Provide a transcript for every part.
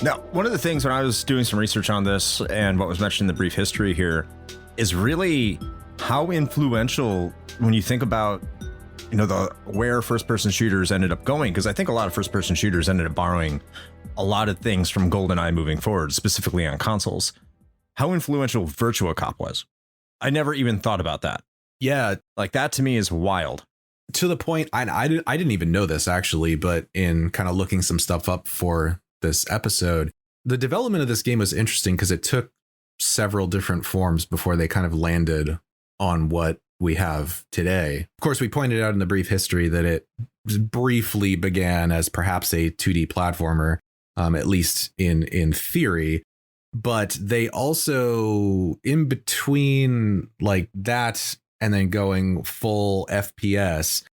Now, one of the things when I was doing some research on this and what was mentioned in the brief history here is really how influential when you think about, where first-person shooters ended up going, because I think a lot of first-person shooters ended up borrowing a lot of things from GoldenEye moving forward, specifically on consoles. How influential Virtua Cop was. I never even thought about that. Yeah, like that to me is wild. To the point, I didn't even know this actually, but in kind of looking some stuff up for this episode, the development of this game was interesting because it took several different forms before they kind of landed on what we have today. Of course, we pointed out in the brief history that it briefly began as perhaps a 2D platformer, at least in theory. But they also, in between like that and then going full FPS,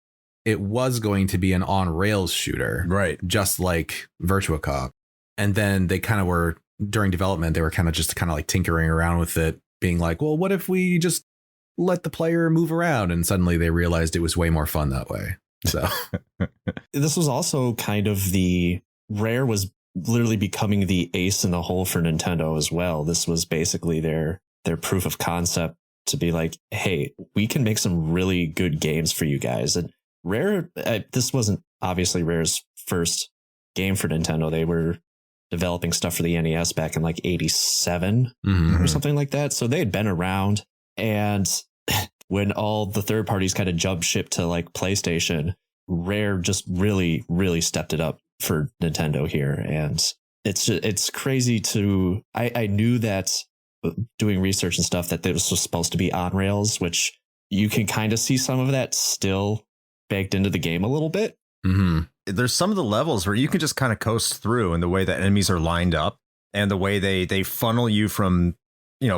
it was going to be an on-rails shooter. Right. Just like Virtua Cop. And then they kind of were, during development, they were kind of like tinkering around with it, being like, well, what if we just let the player move around? And suddenly they realized it was way more fun that way. So this was also kind of Rare was literally becoming the ace in the hole for Nintendo as well. This was basically their proof of concept to be like, hey, we can make some really good games for you guys. And Rare, this wasn't obviously Rare's first game for Nintendo. They were developing stuff for the NES back in like 87 or something like that. So they had been around. And when all the third parties kind of jumped ship to like PlayStation, Rare just really, really stepped it up for Nintendo here. And it's crazy I knew that doing research and stuff that this was supposed to be on rails, which you can kind of see some of that still baked into the game a little bit. Mm-hmm. There's some of the levels where you can just kind of coast through, and the way that enemies are lined up and the way they funnel you from,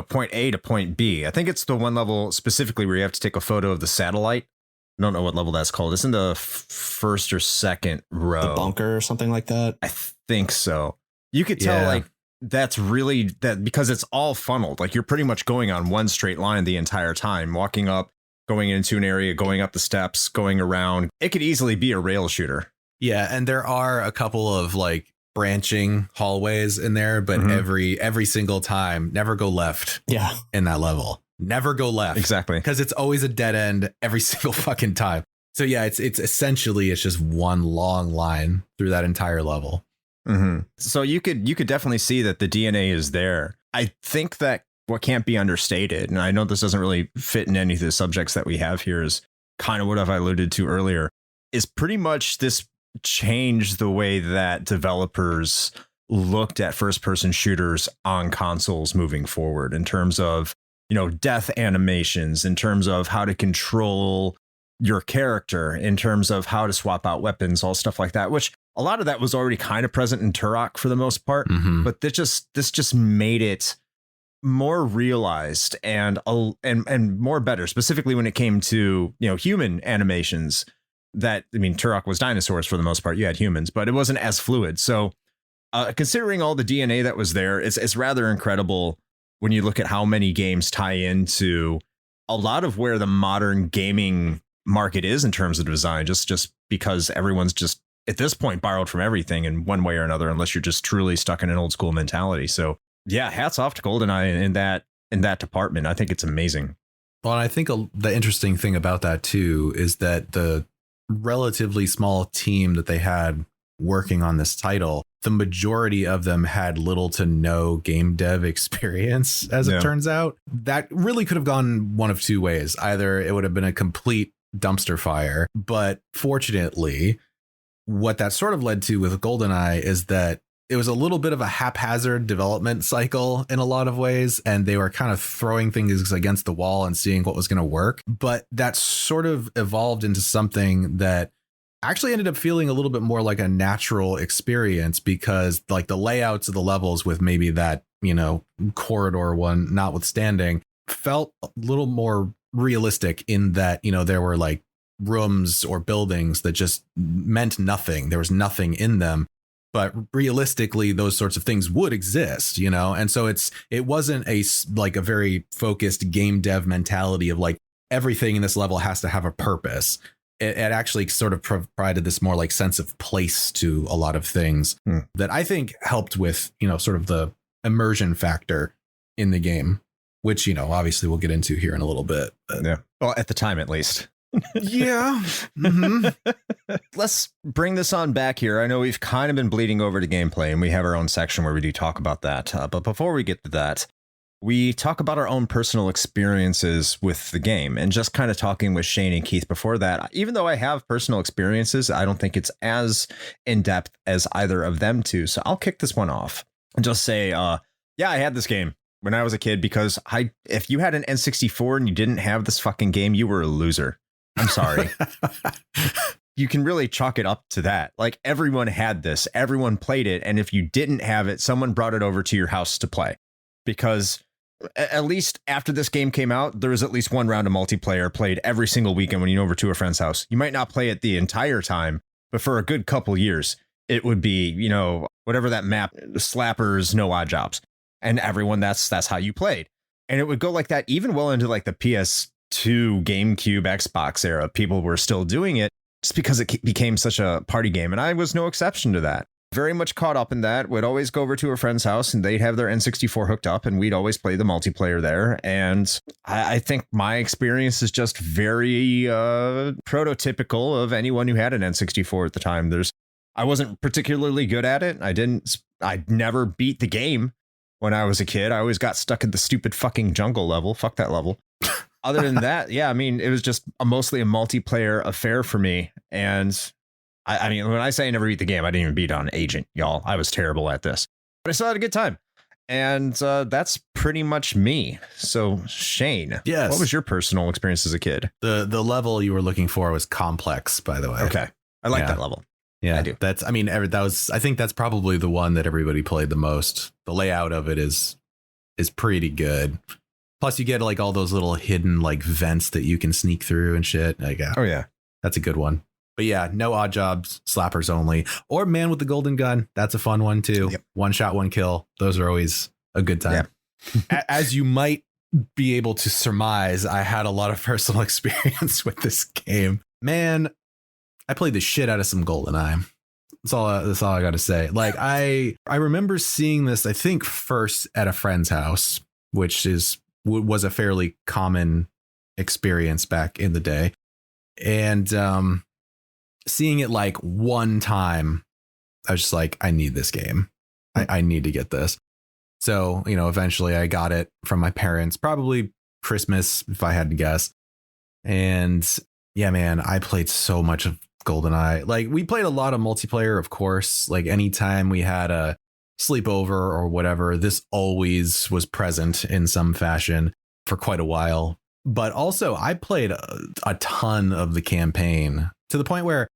point A to point B. I think it's the one level specifically where you have to take a photo of the satellite. I don't know what level that's called. It's in the first or second row. The bunker or something like that. I think so. You could tell like that's really that because it's all funneled. Like you're pretty much going on one straight line the entire time, walking up, going into an area, going up the steps, going around. It could easily be a rail shooter. Yeah, and there are a couple of like branching hallways in there, but every single time, never go left. Yeah, in that level, never go left. Exactly, because it's always a dead end every single fucking time. So yeah, it's essentially it's just one long line through that entire level. Mm-hmm. So you could definitely see that the DNA is there. I think that what can't be understated, and I know this doesn't really fit in any of the subjects that we have here, is kind of what I've alluded to earlier, is pretty much this changed the way that developers looked at first-person shooters on consoles moving forward in terms of, death animations, in terms of how to control your character, in terms of how to swap out weapons, all stuff like that, which a lot of that was already kind of present in Turok for the most part. But this just made it more realized and more better, specifically when it came to, human animations. Turok was dinosaurs for the most part. You had humans, but it wasn't as fluid. So considering all the DNA that was there, it's rather incredible when you look at how many games tie into a lot of where the modern gaming market is in terms of design, just because everyone's just at this point borrowed from everything in one way or another, unless you're just truly stuck in an old school mentality. So yeah, hats off to GoldenEye in that department. I think it's amazing. Well, and I think the interesting thing about that too is that the relatively small team that they had working on this title, the majority of them had little to no game dev experience, as it turns out. That really could have gone one of two ways. Either it would have been a complete dumpster fire, but fortunately, what that sort of led to with GoldenEye is that it was a little bit of a haphazard development cycle in a lot of ways, and they were kind of throwing things against the wall and seeing what was going to work. But that sort of evolved into something that actually ended up feeling a little bit more like a natural experience, because like the layouts of the levels, with maybe that, corridor one notwithstanding, felt a little more realistic in that, there were like rooms or buildings that just meant nothing. There was nothing in them. But realistically, those sorts of things would exist, and so it wasn't a very focused game dev mentality of like everything in this level has to have a purpose. it actually sort of provided this more like sense of place to a lot of things that I think helped with, sort of the immersion factor in the game, which, obviously we'll get into here in a little bit. Yeah. Well, at the time, at least. Yeah. Mm-hmm. Let's bring this on back here. I know we've kind of been bleeding over to gameplay, and we have our own section where we do talk about that. But before we get to that, we talk about our own personal experiences with the game, and just kind of talking with Shane and Keith before that. Even though I have personal experiences, I don't think it's as in depth as either of them two. So I'll kick this one off and just say, yeah, I had this game when I was a kid, because if you had an N64 and you didn't have this fucking game, you were a loser. I'm sorry. You can really chalk it up to that. Like, everyone had this, everyone played it. And if you didn't have it, someone brought it over to your house to play, because at least after this game came out, there was at least one round of multiplayer played every single weekend when you went over to a friend's house. You might not play it the entire time, but for a good couple years, it would be, whatever that map, slappers, no odd jobs. And everyone, that's how you played. And it would go like that even well into like the PS2, GameCube, Xbox era. People were still doing it just because it became such a party game. And I was no exception to that. Very much caught up in that. Would always go over to a friend's house and they'd have their N64 hooked up, and we'd always play the multiplayer there. And I think my experience is just very prototypical of anyone who had an N64 at the time. I wasn't particularly good at it. I never beat the game when I was a kid. I always got stuck in the stupid fucking jungle level. Fuck that level. Other than that, yeah, I mean, it was just mostly a multiplayer affair for me. And I mean, when I say I never beat the game, I didn't even beat on Agent, y'all. I was terrible at this, but I still had a good time. And that's pretty much me. So, Shane, yes, what was your personal experience as a kid? The level you were looking for was complex, by the way. Okay. I like that level. Yeah, I do. I think that's probably the one that everybody played the most. The layout of it is pretty good. Plus, you get like all those little hidden like vents that you can sneak through and shit. Like, oh yeah, that's a good one. But yeah, no odd jobs, slappers only, or man with the golden gun. That's a fun one too. Yep. One shot, one kill. Those are always a good time. Yeah. As you might be able to surmise, I had a lot of personal experience with this game. Man, I played the shit out of some GoldenEye. That's all I got to say. Like, I remember seeing this, I think, first at a friend's house, which was a fairly common experience back in the day. And seeing it like one time, I was just like, I need this game. I need to get this. So, eventually I got it from my parents, probably Christmas, if I had to guess. And yeah, man, I played so much of GoldenEye. Like, we played a lot of multiplayer, of course. Like, anytime we had a sleepover or whatever, this always was present in some fashion for quite a while. But also, I played a ton of the campaign, to the point where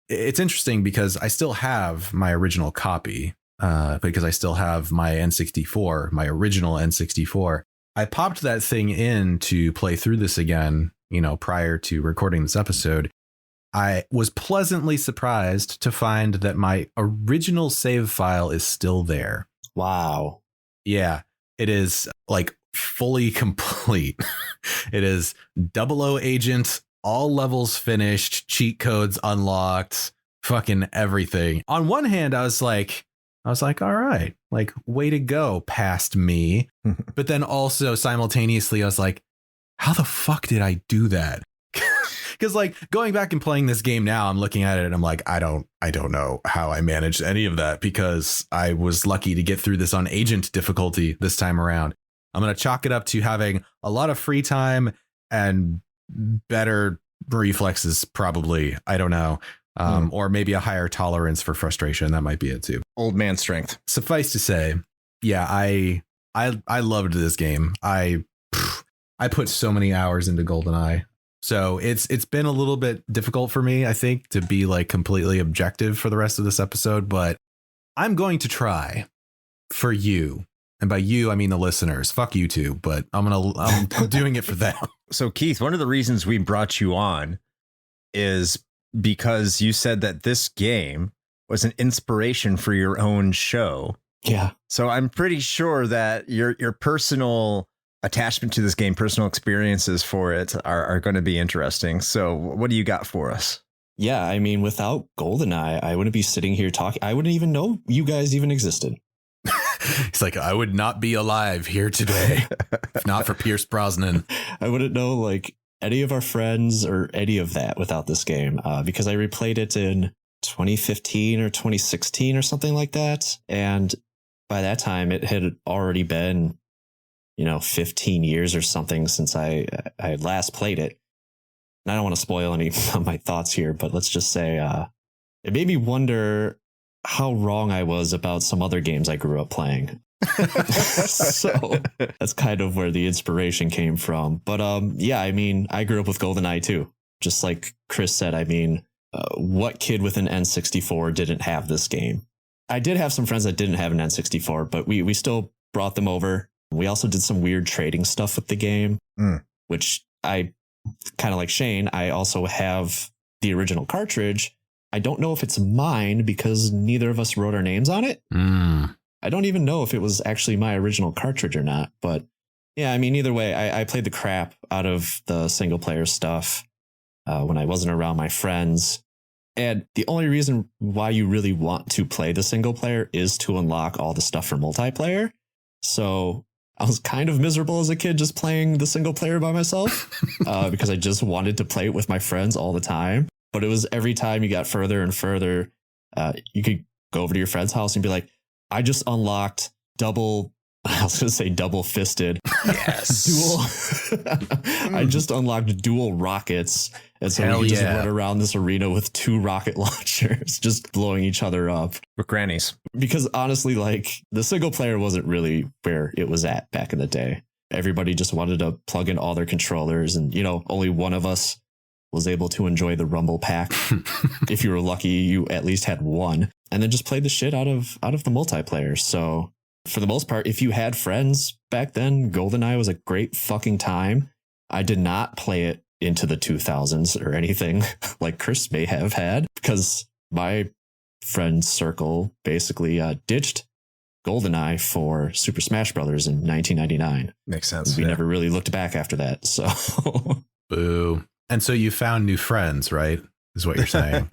it's interesting because I still have my original copy, because I still have my N64, my original N64. I popped that thing in to play through this again, prior to recording this episode. I was pleasantly surprised to find that my original save file is still there. Wow. Yeah, it is like fully complete. It is 00 Agent, all levels finished, cheat codes unlocked, fucking everything. On one hand, I was like, all right, like, way to go, past me. But then also simultaneously, I was like, how the fuck did I do that? Because like, going back and playing this game now, I'm looking at it and I'm like, I don't know how I managed any of that, because I was lucky to get through this on Agent difficulty this time around. I'm going to chalk it up to having a lot of free time and better reflexes, probably. I don't know. Or maybe a higher tolerance for frustration. That might be it too. Old man strength. Suffice to say, yeah, I loved this game. I put so many hours into GoldenEye. So it's been a little bit difficult for me, I think, to be like completely objective for the rest of this episode, but I'm going to try for you. And by you, I mean the listeners. Fuck you too, but I'm doing it for them. So Keith, one of the reasons we brought you on is because you said that this game was an inspiration for your own show. Yeah. So I'm pretty sure that your personal attachment to this game, personal experiences for it are going to be interesting. So what do you got for us? Yeah, I mean, without GoldenEye, I wouldn't be sitting here talking. I wouldn't even know you guys even existed. He's like, I would not be alive here today if not for Pierce Brosnan. I wouldn't know like any of our friends or any of that without this game, because I replayed it in 2015 or 2016 or something like that. And by that time, it had already been, 15 years or something since I had last played it. And I don't want to spoil any of my thoughts here, but let's just say it made me wonder how wrong I was about some other games I grew up playing. So that's kind of where the inspiration came from. But yeah, I mean, I grew up with GoldenEye too. Just like Chris said, I mean, what kid with an N64 didn't have this game? I did have some friends that didn't have an N64, but we still brought them over. We also did some weird trading stuff with the game, which I kind of like Shane. I also have the original cartridge. I don't know if it's mine because neither of us wrote our names on it. I don't even know if it was actually my original cartridge or not. But yeah, I mean, either way, I played the crap out of the single player stuff when I wasn't around my friends. And the only reason why you really want to play the single player is to unlock all the stuff for multiplayer. So I was kind of miserable as a kid just playing the single player by myself because I just wanted to play it with my friends all the time. But it was every time you got further and further, you could go over to your friend's house and be like, I just unlocked double fisted. Yes. I just unlocked dual rockets. And so we just run around this arena with 2 rocket launchers, just blowing each other up. With grannies. Because honestly, like the single player wasn't really where it was at back in the day. Everybody just wanted to plug in all their controllers. And, only one of us was able to enjoy the rumble pack. If you were lucky, you at least had one. And then just played the shit out of the multiplayer. So for the most part, if you had friends back then, GoldenEye was a great fucking time. I did not play it into the 2000s or anything like Chris may have had, because my friend circle basically ditched GoldenEye for Super Smash Brothers in 1999. Makes sense. We never really looked back after that. So boo. And so you found new friends, right? Is what you're saying.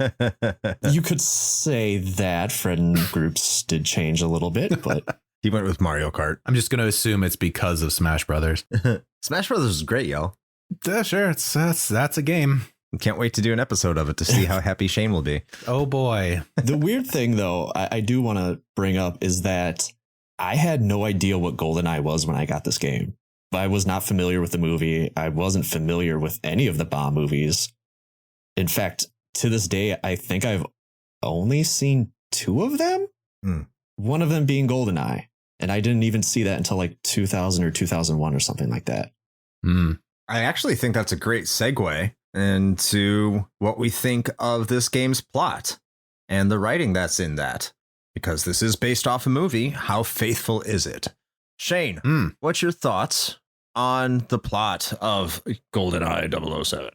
You could say that friend groups did change a little bit, but he went with Mario Kart. I'm just going to assume it's because of Smash Brothers. Smash Brothers is great, yo. Yeah, sure. That's a game. Can't wait to do an episode of it to see how happy Shane will be. Oh, boy. The weird thing, though, I do want to bring up is that I had no idea what GoldenEye was when I got this game. I was not familiar with the movie. I wasn't familiar with any of the Bond movies. In fact, to this day, I think I've only seen 2 of them. One of them being GoldenEye. And I didn't even see that until like 2000 or 2001 or something like that. I actually think that's a great segue into what we think of this game's plot and the writing that's in that. Because this is based off a movie. How faithful is it? Shane, what's your thoughts on the plot of GoldenEye 007?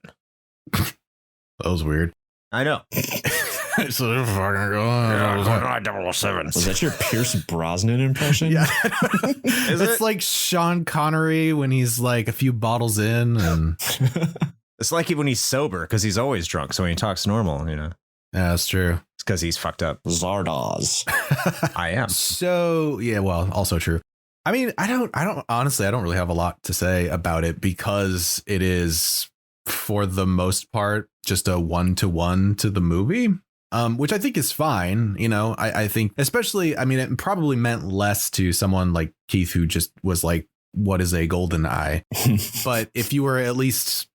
That was weird. I know. It's so fucking GoldenEye 007. Was that your Pierce Brosnan impression? Yeah. It's like Sean Connery when he's like a few bottles in. And it's like when he's sober, because he's always drunk. So when he talks normal, Yeah, that's true. It's because he's fucked up. Zardoz. I am. So, yeah, well, also true. I mean, I don't honestly, I don't really have a lot to say about it because it is, for the most part, just a 1-to-1 to the movie, which I think is fine. I think especially, I mean, it probably meant less to someone like Keith, who just was like, what is a GoldenEye? But if you were at least,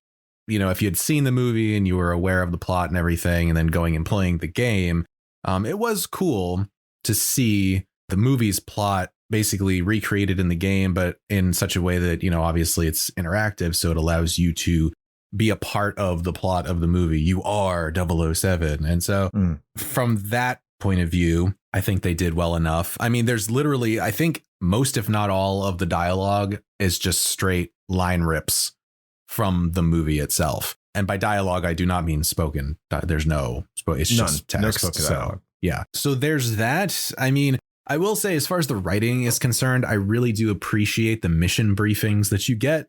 if you had seen the movie and you were aware of the plot and everything, and then going and playing the game, it was cool to see the movie's plot basically recreated in the game, but in such a way that, obviously it's interactive. So it allows you to be a part of the plot of the movie. You are 007. And so from that point of view, I think they did well enough. I mean, there's literally, I think most, if not all of the dialogue is just straight line rips from the movie itself. And by dialogue, I do not mean spoken. There's no, it's just text. No spoken dialogue. Yeah. So there's that. I mean, I will say, as far as the writing is concerned, I really do appreciate the mission briefings that you get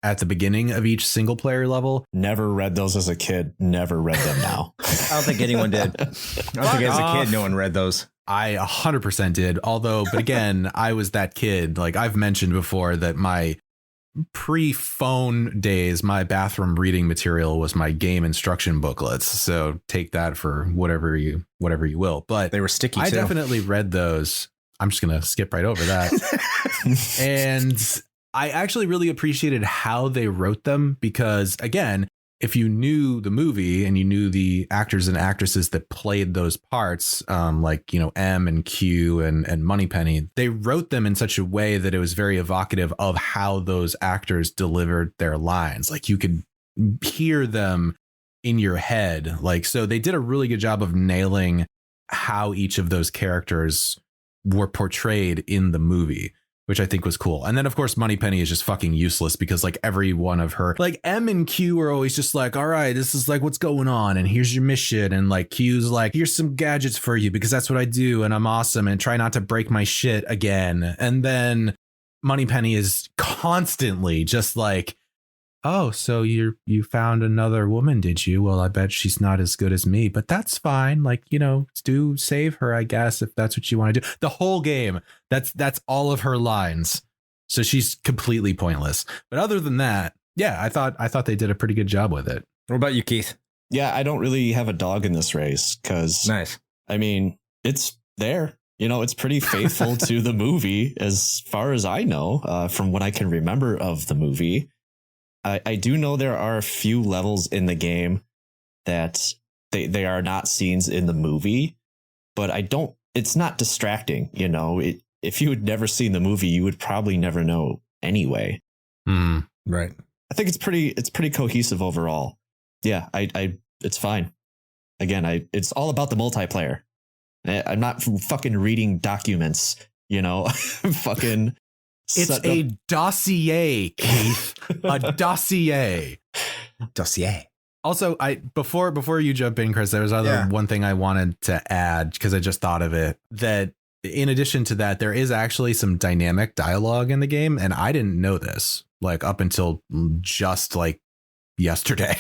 at the beginning of each single player level. Never read those as a kid. Never read them now. I don't think anyone did. I don't think as a kid, no one read those. I 100% did. Although, but again, I was that kid. Like I've mentioned before that my pre-phone days, my bathroom reading material was my game instruction booklets. So take that for whatever you will. But they were sticky too. I definitely read those. I'm just going to skip right over that. And I actually really appreciated how they wrote them because, again, if you knew the movie and you knew the actors and actresses that played those parts, like, you know, M and Q and Moneypenny, they wrote them in such a way that it was very evocative of how those actors delivered their lines. Like you could hear them in your head. Like, so they did a really good job of nailing how each of those characters were portrayed in the movie, which I think was cool. And then, of course, Moneypenny is just fucking useless because like every one of her, like M and Q are always just like, all right, this is like what's going on. And here's your mission. And like Q's like, here's some gadgets for you because that's what I do. And I'm awesome. And try not to break my shit again. And then Moneypenny is constantly just like, oh, so you found another woman, did you? Well, I bet she's not as good as me, but that's fine. Like, you know, do save her, I guess, if that's what you want to do. The whole game, that's all of her lines. So she's completely pointless. But other than that, yeah, I thought they did a pretty good job with it. What about you, Keith? Yeah, I don't really have a dog in this race because, nice. I mean, it's there. You know, it's pretty faithful to the movie as far as I know, from what I can remember of the movie. I do know there are a few levels in the game that they are not scenes in the movie, but it's not distracting. You know, if you had never seen the movie, you would probably never know anyway. Right. I think it's pretty cohesive overall. Yeah, it's fine. Again, it's all about the multiplayer. I'm not fucking reading documents, you know, fucking. It's a dossier, Keith. A dossier. Dossier. Also, before you jump in, Chris, there was one thing I wanted to add because I just thought of it. That in addition to that, there is actually some dynamic dialogue in the game, and I didn't know this like up until just like yesterday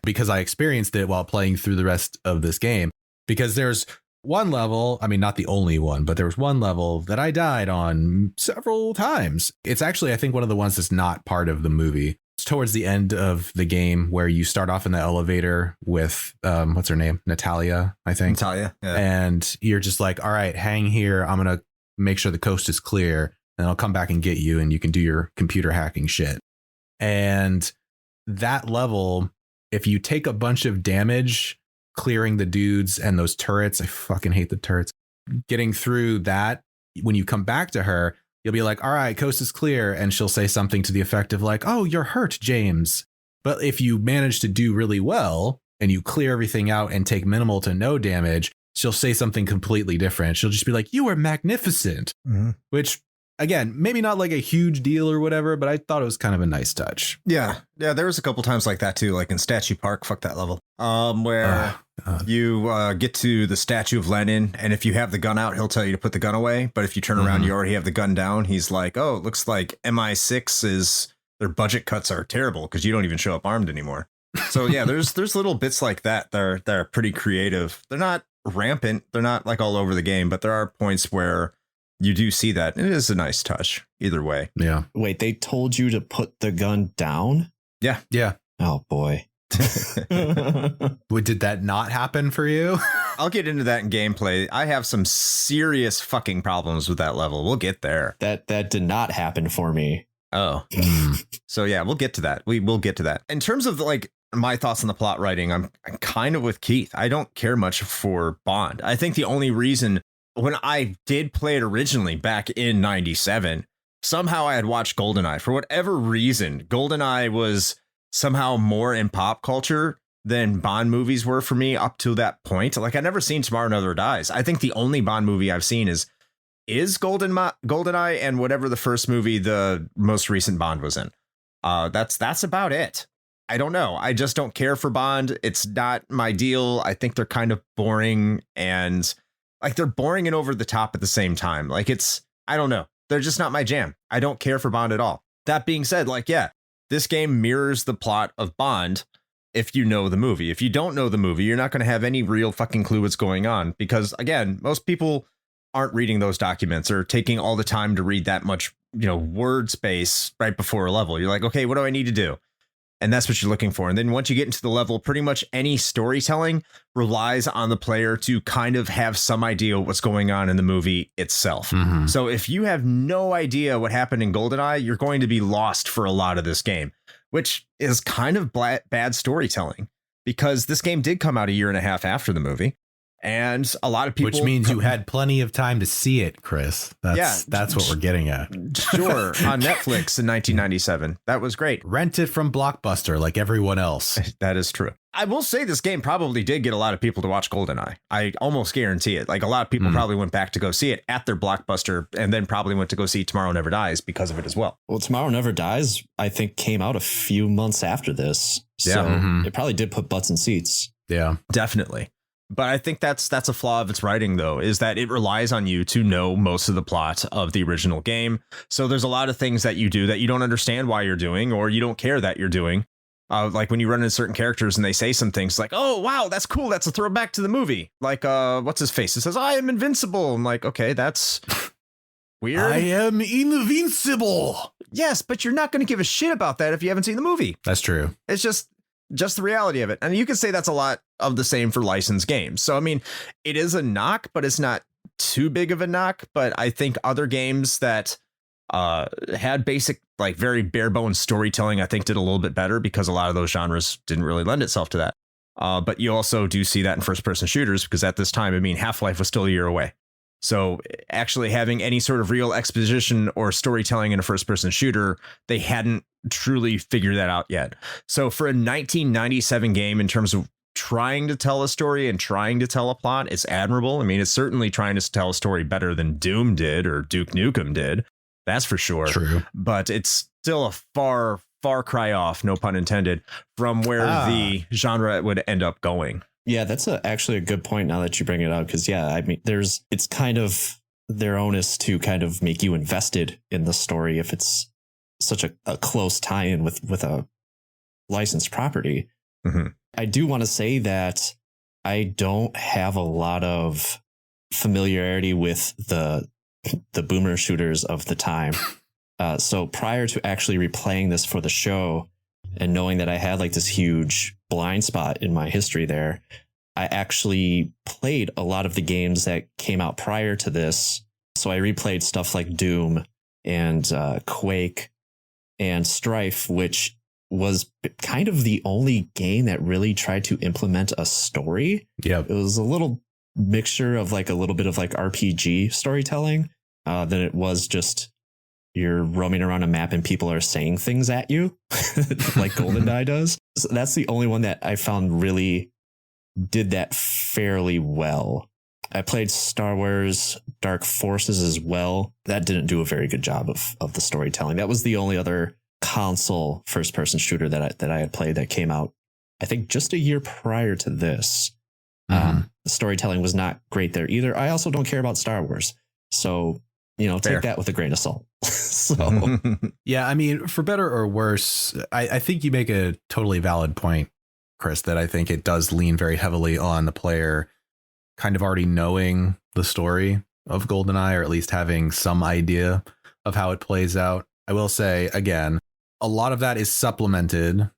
because I experienced it while playing through the rest of this game. Because there's one level, I mean, not the only one, but there was one level that I died on several times. It's actually, I think, one of the ones that's not part of the movie. It's towards the end of the game where you start off in the elevator with, what's her name? Natalia, I think. Natalia, yeah. And you're just like, all right, hang here. I'm going to make sure the coast is clear and I'll come back and get you and you can do your computer hacking shit. And that level, if you take a bunch of damage clearing the dudes and those turrets, I fucking hate the turrets. Getting through that, when you come back to her, you'll be like, all right, coast is clear. And she'll say something to the effect of like, oh, you're hurt, James. But if you manage to do really well and you clear everything out and take minimal to no damage, she'll say something completely different. She'll just be like, you are magnificent, which again, maybe not like a huge deal or whatever, but I thought it was kind of a nice touch. Yeah. Yeah. There was a couple times like that too, like in Statue Park. Fuck that level. Where you get to the statue of Lenin, and if you have the gun out, he'll tell you to put the gun away. But if you turn around, you already have the gun down. He's like, oh, it looks like MI6 is their budget cuts are terrible because you don't even show up armed anymore. So yeah, there's little bits like that that are pretty creative. They're not rampant. They're not like all over the game, but there are points where you do see that. It is a nice touch either way. Yeah. Wait, they told you to put the gun down? Yeah. Yeah. Oh, boy. Did that not happen for you? I'll get into that in gameplay. I have some serious fucking problems with that level. We'll get there. That did not happen for me. Oh. So yeah, we'll get to that. We will get to that. In terms of like my thoughts on the plot writing, I'm kind of with Keith. I don't care much for Bond. I think the only reason when I did play it originally back in 97, somehow I had watched GoldenEye. For whatever reason, GoldenEye was somehow more in pop culture than Bond movies were for me up to that point. Like, I'd never seen Tomorrow Never Dies. I think the only Bond movie I've seen is GoldenEye and whatever the first movie the most recent Bond was in. That's about it. I don't know. I just don't care for Bond. It's not my deal. I think they're kind of boring, and like they're boring and over the top at the same time. Like I don't know. They're just not my jam. I don't care for Bond at all. That being said, like, yeah, this game mirrors the plot of Bond. If you know the movie, if you don't know the movie, you're not going to have any real fucking clue what's going on, because again, most people aren't reading those documents or taking all the time to read that much, word space right before a level. You're like, okay, what do I need to do? And that's what you're looking for. And then once you get into the level, pretty much any storytelling relies on the player to kind of have some idea what's going on in the movie itself. Mhm. So if you have no idea what happened in GoldenEye, you're going to be lost for a lot of this game, which is kind of bad storytelling, because this game did come out a year and a half after the movie. And a lot of people, which means you had plenty of time to see it, Chris. That's what we're getting at. Sure. On Netflix in 1997. That was great. Rent it from Blockbuster like everyone else. That is true. I will say this game probably did get a lot of people to watch GoldenEye. I almost guarantee it. Like, a lot of people probably went back to go see it at their Blockbuster, and then probably went to go see Tomorrow Never Dies because of it as well. Well, Tomorrow Never Dies, I think, came out a few months after this. So it probably did put butts in seats. Yeah, definitely. But I think that's a flaw of its writing, though, is that it relies on you to know most of the plot of the original game. So there's a lot of things that you do that you don't understand why you're doing, or you don't care that you're doing. Like when you run into certain characters and they say some things like, oh, wow, that's cool. That's a throwback to the movie. Like, what's his face? It says, I am invincible. I'm like, OK, that's weird. I am invincible. Yes, but you're not going to give a shit about that if you haven't seen the movie. That's true. It's just the reality of it. And you could say that's a lot of the same for licensed games. So, I mean, it is a knock, but it's not too big of a knock. But I think other games that had basic, like very bare bones storytelling, I think did a little bit better, because a lot of those genres didn't really lend itself to that. But you also do see that in first person shooters, because at this time, I mean, Half-Life was still a year away. So actually having any sort of real exposition or storytelling in a first person shooter, they hadn't truly figured that out yet. So for a 1997 game, in terms of trying to tell a story and trying to tell a plot, it's admirable. I mean, it's certainly trying to tell a story better than Doom did or Duke Nukem did. That's for sure. True. But it's still a far cry off, no pun intended, from where the genre would end up going. Yeah, that's actually a good point now that you bring it up, because, yeah, I mean, it's kind of their onus to kind of make you invested in the story if it's such a close tie-in with a licensed property. Mm-hmm. I do want to say that I don't have a lot of familiarity with the boomer shooters of the time. So prior to actually replaying this for the show, and knowing that I had like this huge blind spot in my history there, I actually played a lot of the games that came out prior to this. So I replayed stuff like Doom and Quake and Strife, which was kind of the only game that really tried to implement a story. Yeah, it was a little mixture of like a little bit of like RPG storytelling than it was just you're roaming around a map and people are saying things at you like GoldenEye does. So that's the only one that I found really did that fairly well. I played Star Wars Dark Forces as well. That didn't do a very good job of the storytelling. That was the only other console first person shooter that I had played that came out, I think, just a year prior to this. The storytelling was not great there either. I also don't care about Star Wars. So, take that with a grain of salt. So, yeah, I mean, for better or worse, I think you make a totally valid point, Chris, that I think it does lean very heavily on the player kind of already knowing the story of GoldenEye, or at least having some idea of how it plays out. I will say, again, a lot of that is supplemented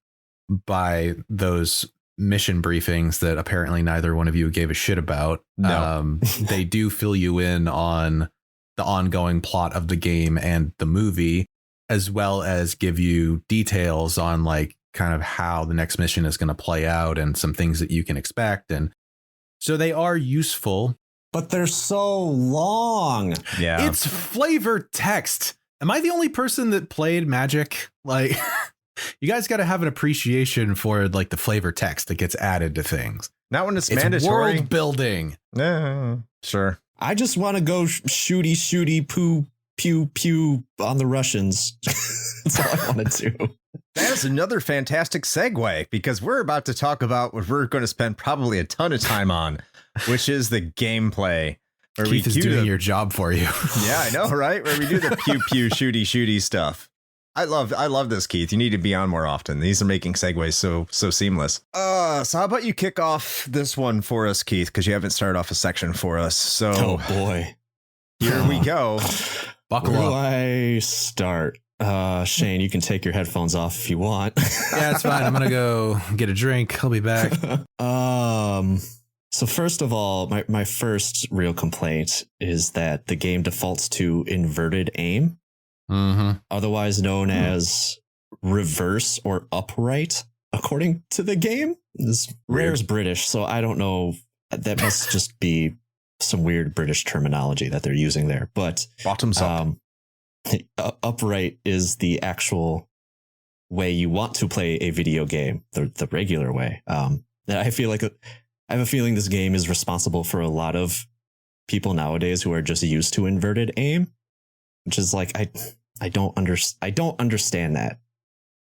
by those mission briefings that apparently neither one of you gave a shit about. No. They do fill you in on the ongoing plot of the game and the movie, as well as give you details on like kind of how the next mission is going to play out and some things that you can expect. And so they are useful, but they're so long. Yeah, it's flavor text. Am I the only person that played Magic? Like, you guys got to have an appreciation for like the flavor text that gets added to things. Not when it's mandatory. World building. Sure. I just want to go shooty, poo, pew, pew on the Russians. That's all I want to do. That is another fantastic segue, because we're about to talk about what we're going to spend probably a ton of time on, which is the gameplay. Keith is doing your job for you. Yeah, I know, right? Where we do the pew, pew, shooty stuff. I love this, Keith. You need to be on more often. These are making segues so seamless. So how about you kick off this one for us, Keith, because you haven't started off a section for us. So Oh boy. here we go. Buckle Where do up. I start? Shane, you can take your headphones off if you want. Yeah, it's fine. I'm gonna go get a drink. I'll be back. So first of all, my first real complaint is that the game defaults to inverted aim, otherwise known as reverse or upright, according to the game. Rare's British, so I don't know. That must just be some weird British terminology that they're using there. But Bottoms up. upright is the actual way you want to play a video game, the regular way. I feel like I have a feeling this game is responsible for a lot of people nowadays who are just used to inverted aim, which is like I don't understand that.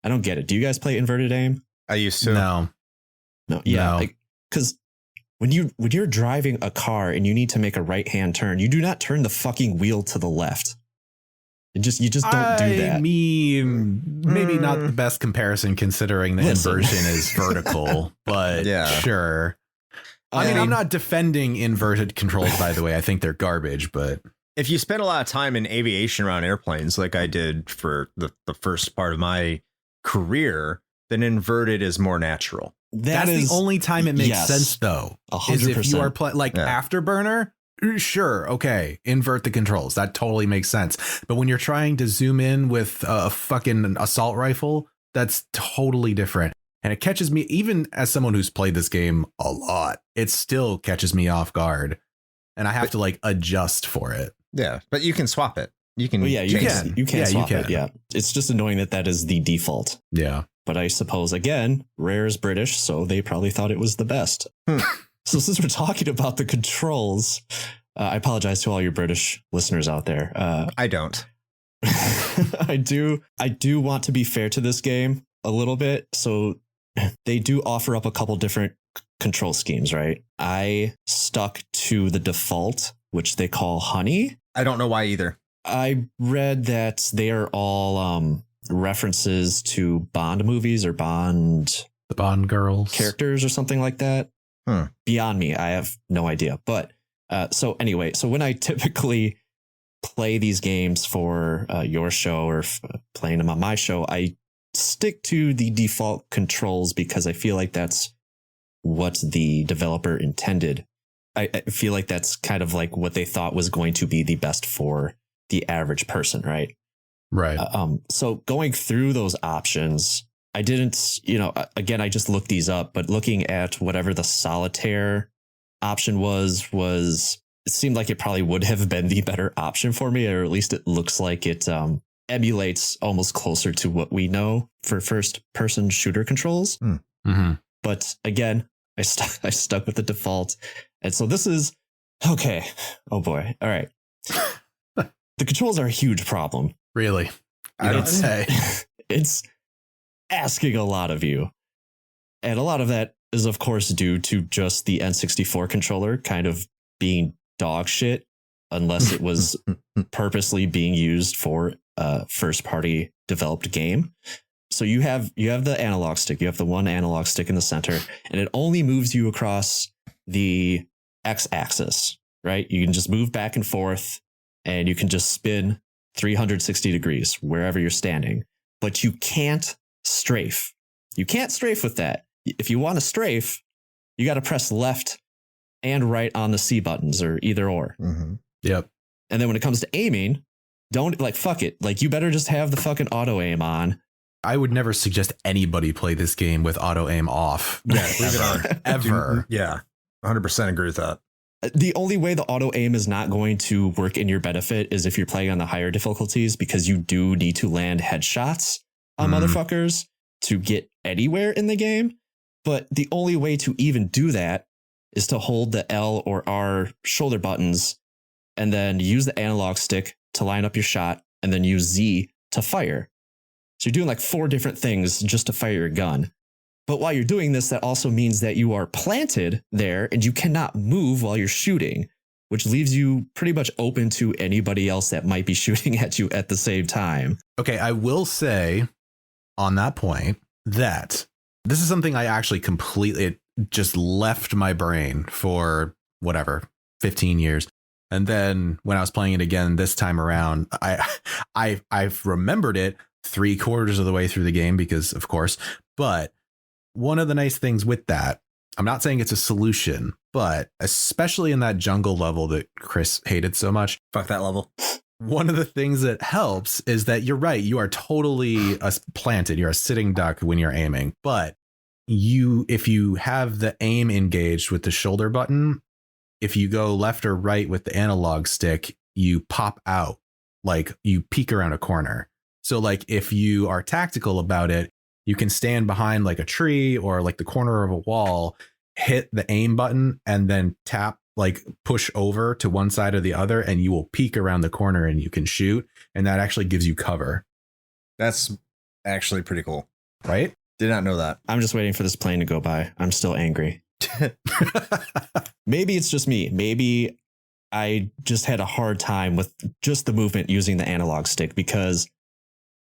I don't get it. Do you guys play inverted aim? I used to. No. Yeah, No. because when you're driving a car and you need to make a right hand turn, you do not turn the fucking wheel to the left. You just don't do that. I mean, maybe not the best comparison considering the Listen. inversion is vertical, but Yeah. sure. I mean, I'm not defending inverted controls, by the way. I think they're garbage, but If you spend a lot of time in aviation around airplanes, like I did for the first part of my career, then inverted is more natural. that's the only time it makes yes. sense, though. 100%. Is if you are like Yeah. Afterburner, sure, okay, invert the controls. That totally makes sense. But when you're trying to zoom in with a fucking assault rifle, that's totally different. And it catches me, even as someone who's played this game a lot, it still catches me off guard. And I have to like adjust for it. Yeah, but you can swap it. You can. Well, yeah, you change can. it. You can Yeah, you swap it. can. Yeah, it's just annoying that is the default. Yeah. But I suppose again, Rare is British, so they probably thought it was the best. So since we're talking about the controls, I apologize to all your British listeners out there. I don't. I do want to be fair to this game a little bit. So they do offer up a couple different control schemes, right? I stuck to the default, which they call Honey. I don't know why either. I read that they are all references to Bond movies or Bond The Bond girls. characters or something like that. Beyond me, I have no idea. But so anyway, so when I typically play these games for your show or playing them on my show, I stick to the default controls because I feel like that's what the developer intended. I feel like that's kind of like what they thought was going to be the best for the average person, right? Right. So going through those options, I didn't, again, I just looked these up, but looking at whatever the solitaire option was it seemed like it probably would have been the better option for me, or at least it looks like it emulates almost closer to what we know for first person shooter controls. Mm-hmm. But again, I stuck with the default. And so this is okay. Oh boy. All right. The controls are a huge problem. Really? I don't say. It's asking a lot of you. And a lot of that is, of course, due to just the N64 controller kind of being dog shit, unless it was purposely being used for a first party developed game. So you have the analog stick. You have the one analog stick in the center, and it only moves you across the X axis, right? You can just move back and forth, and you can just spin 360 degrees wherever you're standing, but you can't strafe. You can't strafe with that. If you want to strafe, you got to press left and right on the C buttons, or either or. Mm-hmm. Yep. And then when it comes to aiming, don't fuck it. Like, you better just have the fucking auto aim on. I would never suggest anybody play this game with auto aim off. Yeah, leave it on. Ever. Yeah, 100% agree with that. The only way the auto aim is not going to work in your benefit is if you're playing on the higher difficulties, because you do need to land headshots on motherfuckers to get anywhere in the game. But the only way to even do that is to hold the L or R shoulder buttons and then use the analog stick to line up your shot, and then use Z to fire. So you're doing like 4 different things just to fire your gun. But while you're doing this, that also means that you are planted there and you cannot move while you're shooting. which leaves you pretty much open to anybody else that might be shooting at you at the same time. Okay, I will say on that point that this is something I actually completely just left my brain for whatever 15 years. And then when I was playing it again this time around, I've remembered it 3/4 of the way through the game because, of course. But one of the nice things with that, I'm not saying it's a solution, but especially in that jungle level that Chris hated so much. Fuck that level. One of the things that helps is that you're right. You are totally planted. You're a sitting duck when you're aiming. But if you have the aim engaged with the shoulder button, if you go left or right with the analog stick, you pop out, like you peek around a corner. So like if you are tactical about it, you can stand behind like a tree or like the corner of a wall, hit the aim button and then tap, like push over to one side or the other, and you will peek around the corner and you can shoot. And that actually gives you cover. That's actually pretty cool. Right? Did not know that. I'm just waiting for this plane to go by. I'm still angry. Maybe it's just me. Maybe I just had a hard time with just the movement using the analog stick, because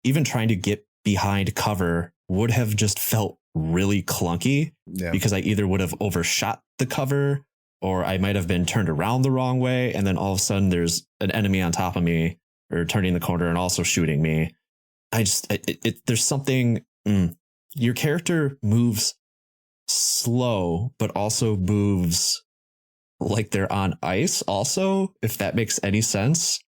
even trying to get behind cover would have just felt really clunky, because I either would have overshot the cover or I might have been turned around the wrong way. And then all of a sudden there's an enemy on top of me or turning the corner and also shooting me. There's something, your character moves slow, but also moves like they're on ice also, if that makes any sense.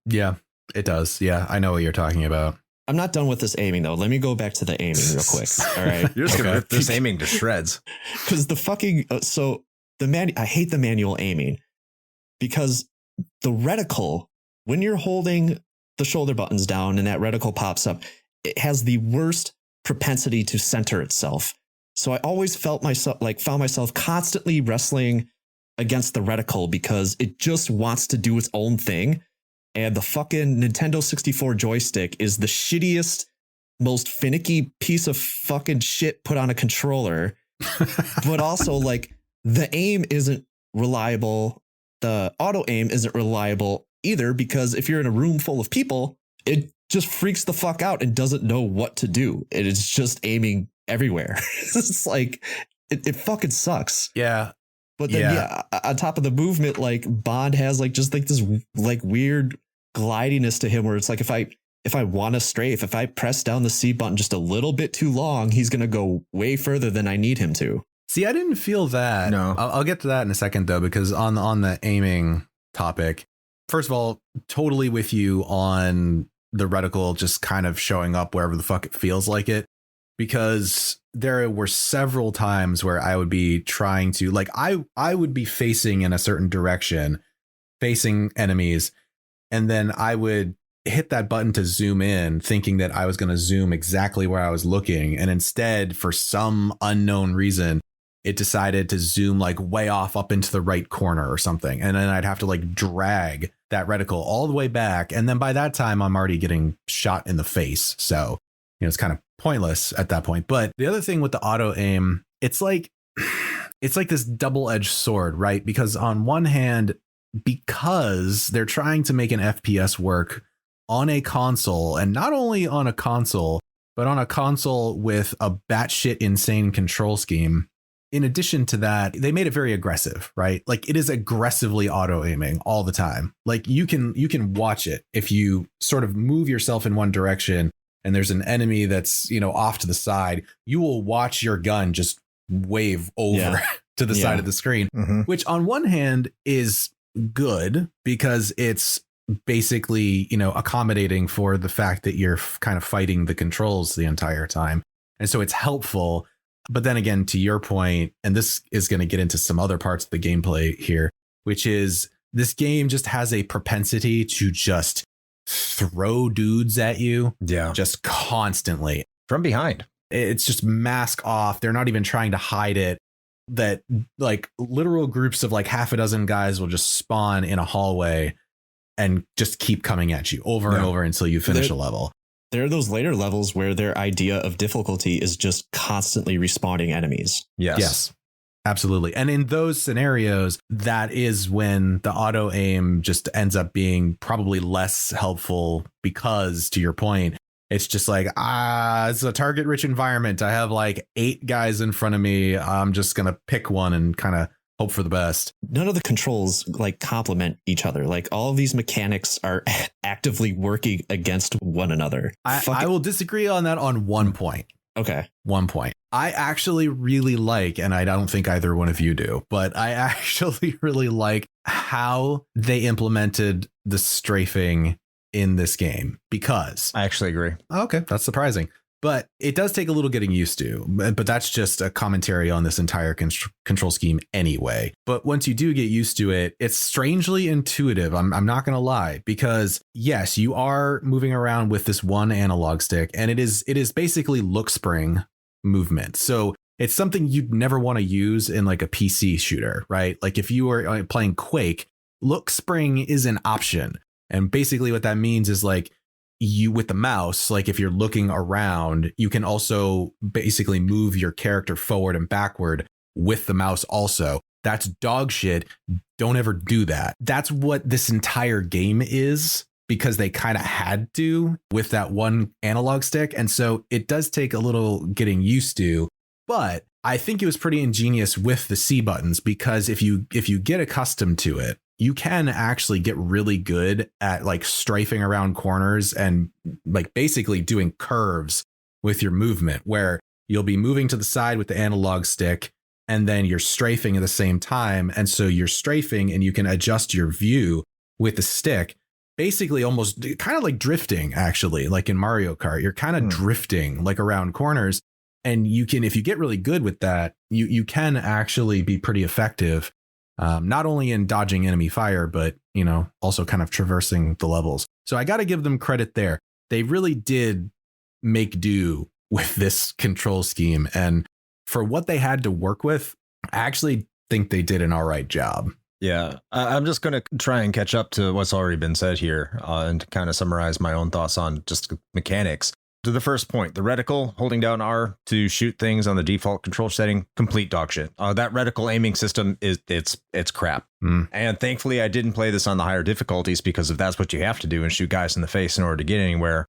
Yeah, it does. Yeah, I know what you're talking about. I'm not done with this aiming though. Let me go back to the aiming real quick. All right. You're just gonna rip this aiming to shreds. Because the fucking I hate the manual aiming, because the reticle, when you're holding the shoulder buttons down and that reticle pops up, it has the worst propensity to center itself. So I always found myself constantly wrestling against the reticle because it just wants to do its own thing. And the fucking Nintendo 64 joystick is the shittiest, most finicky piece of fucking shit put on a controller. But also, like, the aim isn't reliable. The auto aim isn't reliable either, because if you're in a room full of people, it just freaks the fuck out and doesn't know what to do. It is just aiming everywhere. It's like, it fucking sucks. Yeah. But then, on top of the movement, like, Bond has like just like this like weird glidiness to him, where it's like if I want to strafe, if I press down the C button just a little bit too long, he's gonna go way further than I need him to. See, I didn't feel that. No, I'll get to that in a second though, because on the aiming topic, first of all, totally with you on the reticle just kind of showing up wherever the fuck it feels like it, because there were several times where I would be trying to, like, I would be facing in a certain direction, facing enemies, and then I would hit that button to zoom in, thinking that I was going to zoom exactly where I was looking. And instead, for some unknown reason, it decided to zoom like way off up into the right corner or something. And then I'd have to like drag that reticle all the way back. And then by that time, I'm already getting shot in the face. So, it's kind of pointless at that point. But the other thing with the auto aim, it's like this double-edged sword, right? Because on one hand, because they're trying to make an FPS work on a console, and not only on a console, but on a console with a batshit insane control scheme. In addition to that, they made it very aggressive, right? Like, it is aggressively auto aiming all the time. Like, you can watch it if you sort of move yourself in one direction and there's an enemy that's, off to the side, you will watch your gun just wave over to the side of the screen, which on one hand is good because it's basically, accommodating for the fact that you're kind of fighting the controls the entire time. And so it's helpful. But then again, to your point, and this is going to get into some other parts of the gameplay here, which is this game just has a propensity to just throw dudes at you. Yeah. Just constantly. From behind. It's just mask off. They're not even trying to hide it. That like literal groups of like half a dozen guys will just spawn in a hallway and just keep coming at you over and over until you finish a level. There are those later levels where their idea of difficulty is just constantly respawning enemies. Yes. Absolutely. And in those scenarios, that is when the auto aim just ends up being probably less helpful because, to your point, it's just like, it's a target rich environment. I have like 8 guys in front of me. I'm just going to pick one and kind of hope for the best. None of the controls like complement each other. Like all of these mechanics are actively working against one another. I will disagree on that on one point. Okay. One point. I actually really like, and I don't think either one of you do, but I actually really like how they implemented the strafing in this game, because I actually agree. Okay, that's surprising. But it does take a little getting used to. But that's just a commentary on this entire control scheme anyway. But once you do get used to it, it's strangely intuitive. I'm not going to lie, because yes, you are moving around with this one analog stick, and it is basically look spring movement. So it's something you'd never want to use in like a PC shooter, right? Like if you were playing Quake, look spring is an option. And basically what that means is like, you with the mouse, like if you're looking around, you can also basically move your character forward and backward with the mouse also. That's dog shit. Don't ever do that. That's what this entire game is, because they kind of had to with that one analog stick. And so it does take a little getting used to, but I think it was pretty ingenious with the C buttons, because if you get accustomed to it, you can actually get really good at like strafing around corners and like basically doing curves with your movement, where you'll be moving to the side with the analog stick and then you're strafing at the same time. And so you're strafing and you can adjust your view with the stick, basically almost kind of like drifting, actually, like in Mario Kart. You're kind of drifting like around corners. And you can, if you get really good with that, you can actually be pretty effective. Not only in dodging enemy fire, but, you know, also kind of traversing the levels. So I got to give them credit there. They really did make do with this control scheme. And for what they had to work with, I actually think they did an all right job. Yeah, I'm just going to try and catch up to what's already been said here and kind of summarize my own thoughts on just mechanics. To the first point, the reticle, holding down R to shoot things on the default control setting, complete dog shit. That reticle aiming system it's crap. And thankfully I didn't play this on the higher difficulties, because if that's what you have to do and shoot guys in the face in order to get anywhere,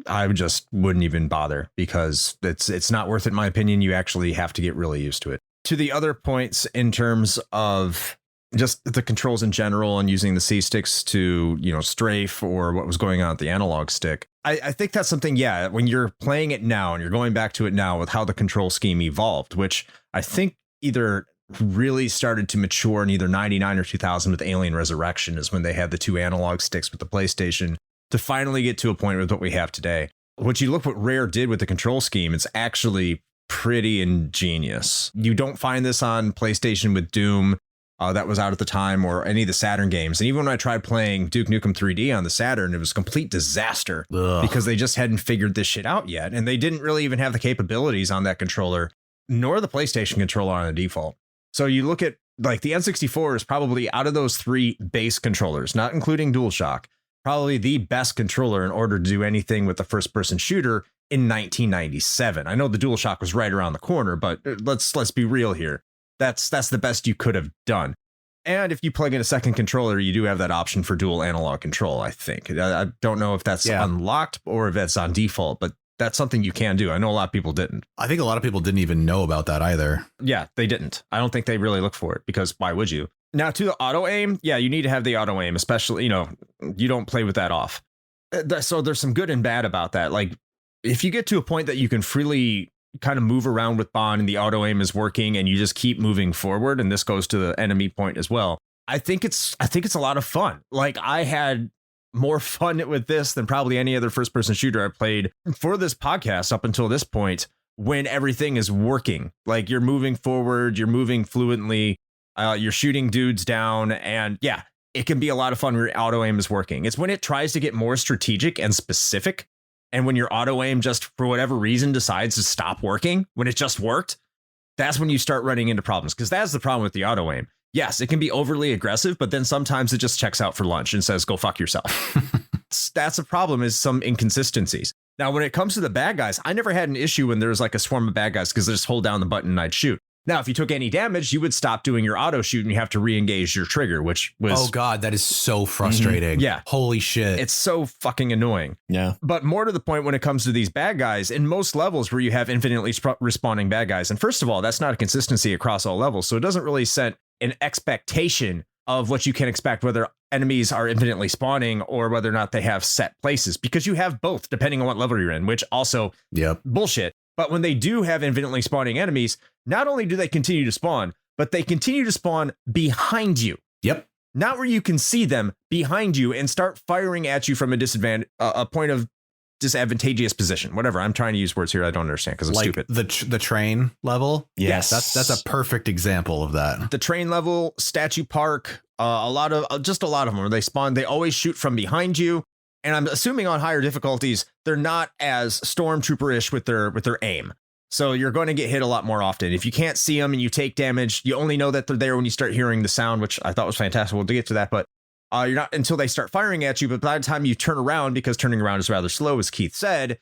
I just wouldn't even bother, because it's not worth it in my opinion. You actually have to get really used to it. To the other points in terms of just the controls in general and using the C sticks to, you know, strafe, or what was going on at the analog stick, I think that's something, yeah, when you're playing it now and you're going back to it now with how the control scheme evolved, which I think either really started to mature in either 99 or 2000 with Alien Resurrection, is when they had the 2 analog sticks with the PlayStation, to finally get to a point with what we have today. What you look what Rare did with the control scheme, it's actually pretty ingenious. You don't find this on PlayStation with Doom. That was out at the time, or any of the Saturn games. And even when I tried playing Duke Nukem 3D on the Saturn, it was a complete disaster. Because they just hadn't figured this shit out yet. And they didn't really even have the capabilities on that controller, nor the PlayStation controller on the default. So you look at like the N64 is probably, out of those 3 base controllers, not including DualShock, probably the best controller in order to do anything with the first person shooter in 1997. I know the DualShock was right around the corner, but let's be real here. That's the best you could have done. And if you plug in a second controller, you do have that option for dual analog control, I think. I don't know if that's unlocked or if that's on default, but that's something you can do. I know a lot of people didn't. I think a lot of people didn't even know about that either. Yeah, they didn't. I don't think they really look for it, because why would you? Now, to the auto aim, yeah, you need to have the auto aim, especially, you know, you don't play with that off. So there's some good and bad about that. Like, if you get to a point that you can freely kind of move around with Bond and the auto aim is working and you just keep moving forward, and this goes to the enemy point as well, I think it's a lot of fun. Like, I had more fun with this than probably any other first person shooter I played for this podcast up until this point, when everything is working. Like, you're moving forward, you're moving fluently, you're shooting dudes down, and yeah, it can be a lot of fun when your auto aim is working. It's when it tries to get more strategic and specific, and when your auto aim just for whatever reason decides to stop working when it just worked, that's when you start running into problems. Because that's the problem with the auto aim. Yes, it can be overly aggressive, but then sometimes it just checks out for lunch and says, go fuck yourself. That's a problem, is some inconsistencies. Now, when it comes to the bad guys, I never had an issue when there's like a swarm of bad guys, because I just hold down the button and I'd shoot. Now, if you took any damage, you would stop doing your auto shoot and you have to re-engage your trigger, which was... Oh, God, that is so frustrating. Yeah. Holy shit. It's so fucking annoying. Yeah. But more to the point when it comes to these bad guys, in most levels where you have infinitely respawning bad guys, and first of all, that's not a consistency across all levels, so it doesn't really set an expectation of what you can expect, whether enemies are infinitely spawning or whether or not they have set places, because you have both, depending on what level you're in, which also bullshit. But when they do have infinitely spawning enemies, not only do they continue to spawn, but they continue to spawn behind you. Yep. Not where you can see them, behind you, and start firing at you from a point of disadvantageous position. Whatever. I'm trying to use words here I don't understand because I'm stupid. The train level. Yes. That's a perfect example of that. The train level, Statue Park, a lot of them where they spawn. They always shoot from behind you. And I'm assuming on higher difficulties, they're not as stormtrooper-ish with their aim. So you're going to get hit a lot more often. If you can't see them and you take damage, you only know that they're there when you start hearing the sound, which I thought was fantastic. We'll get to that, but you're not until they start firing at you. But by the time you turn around, because turning around is rather slow, as Keith said,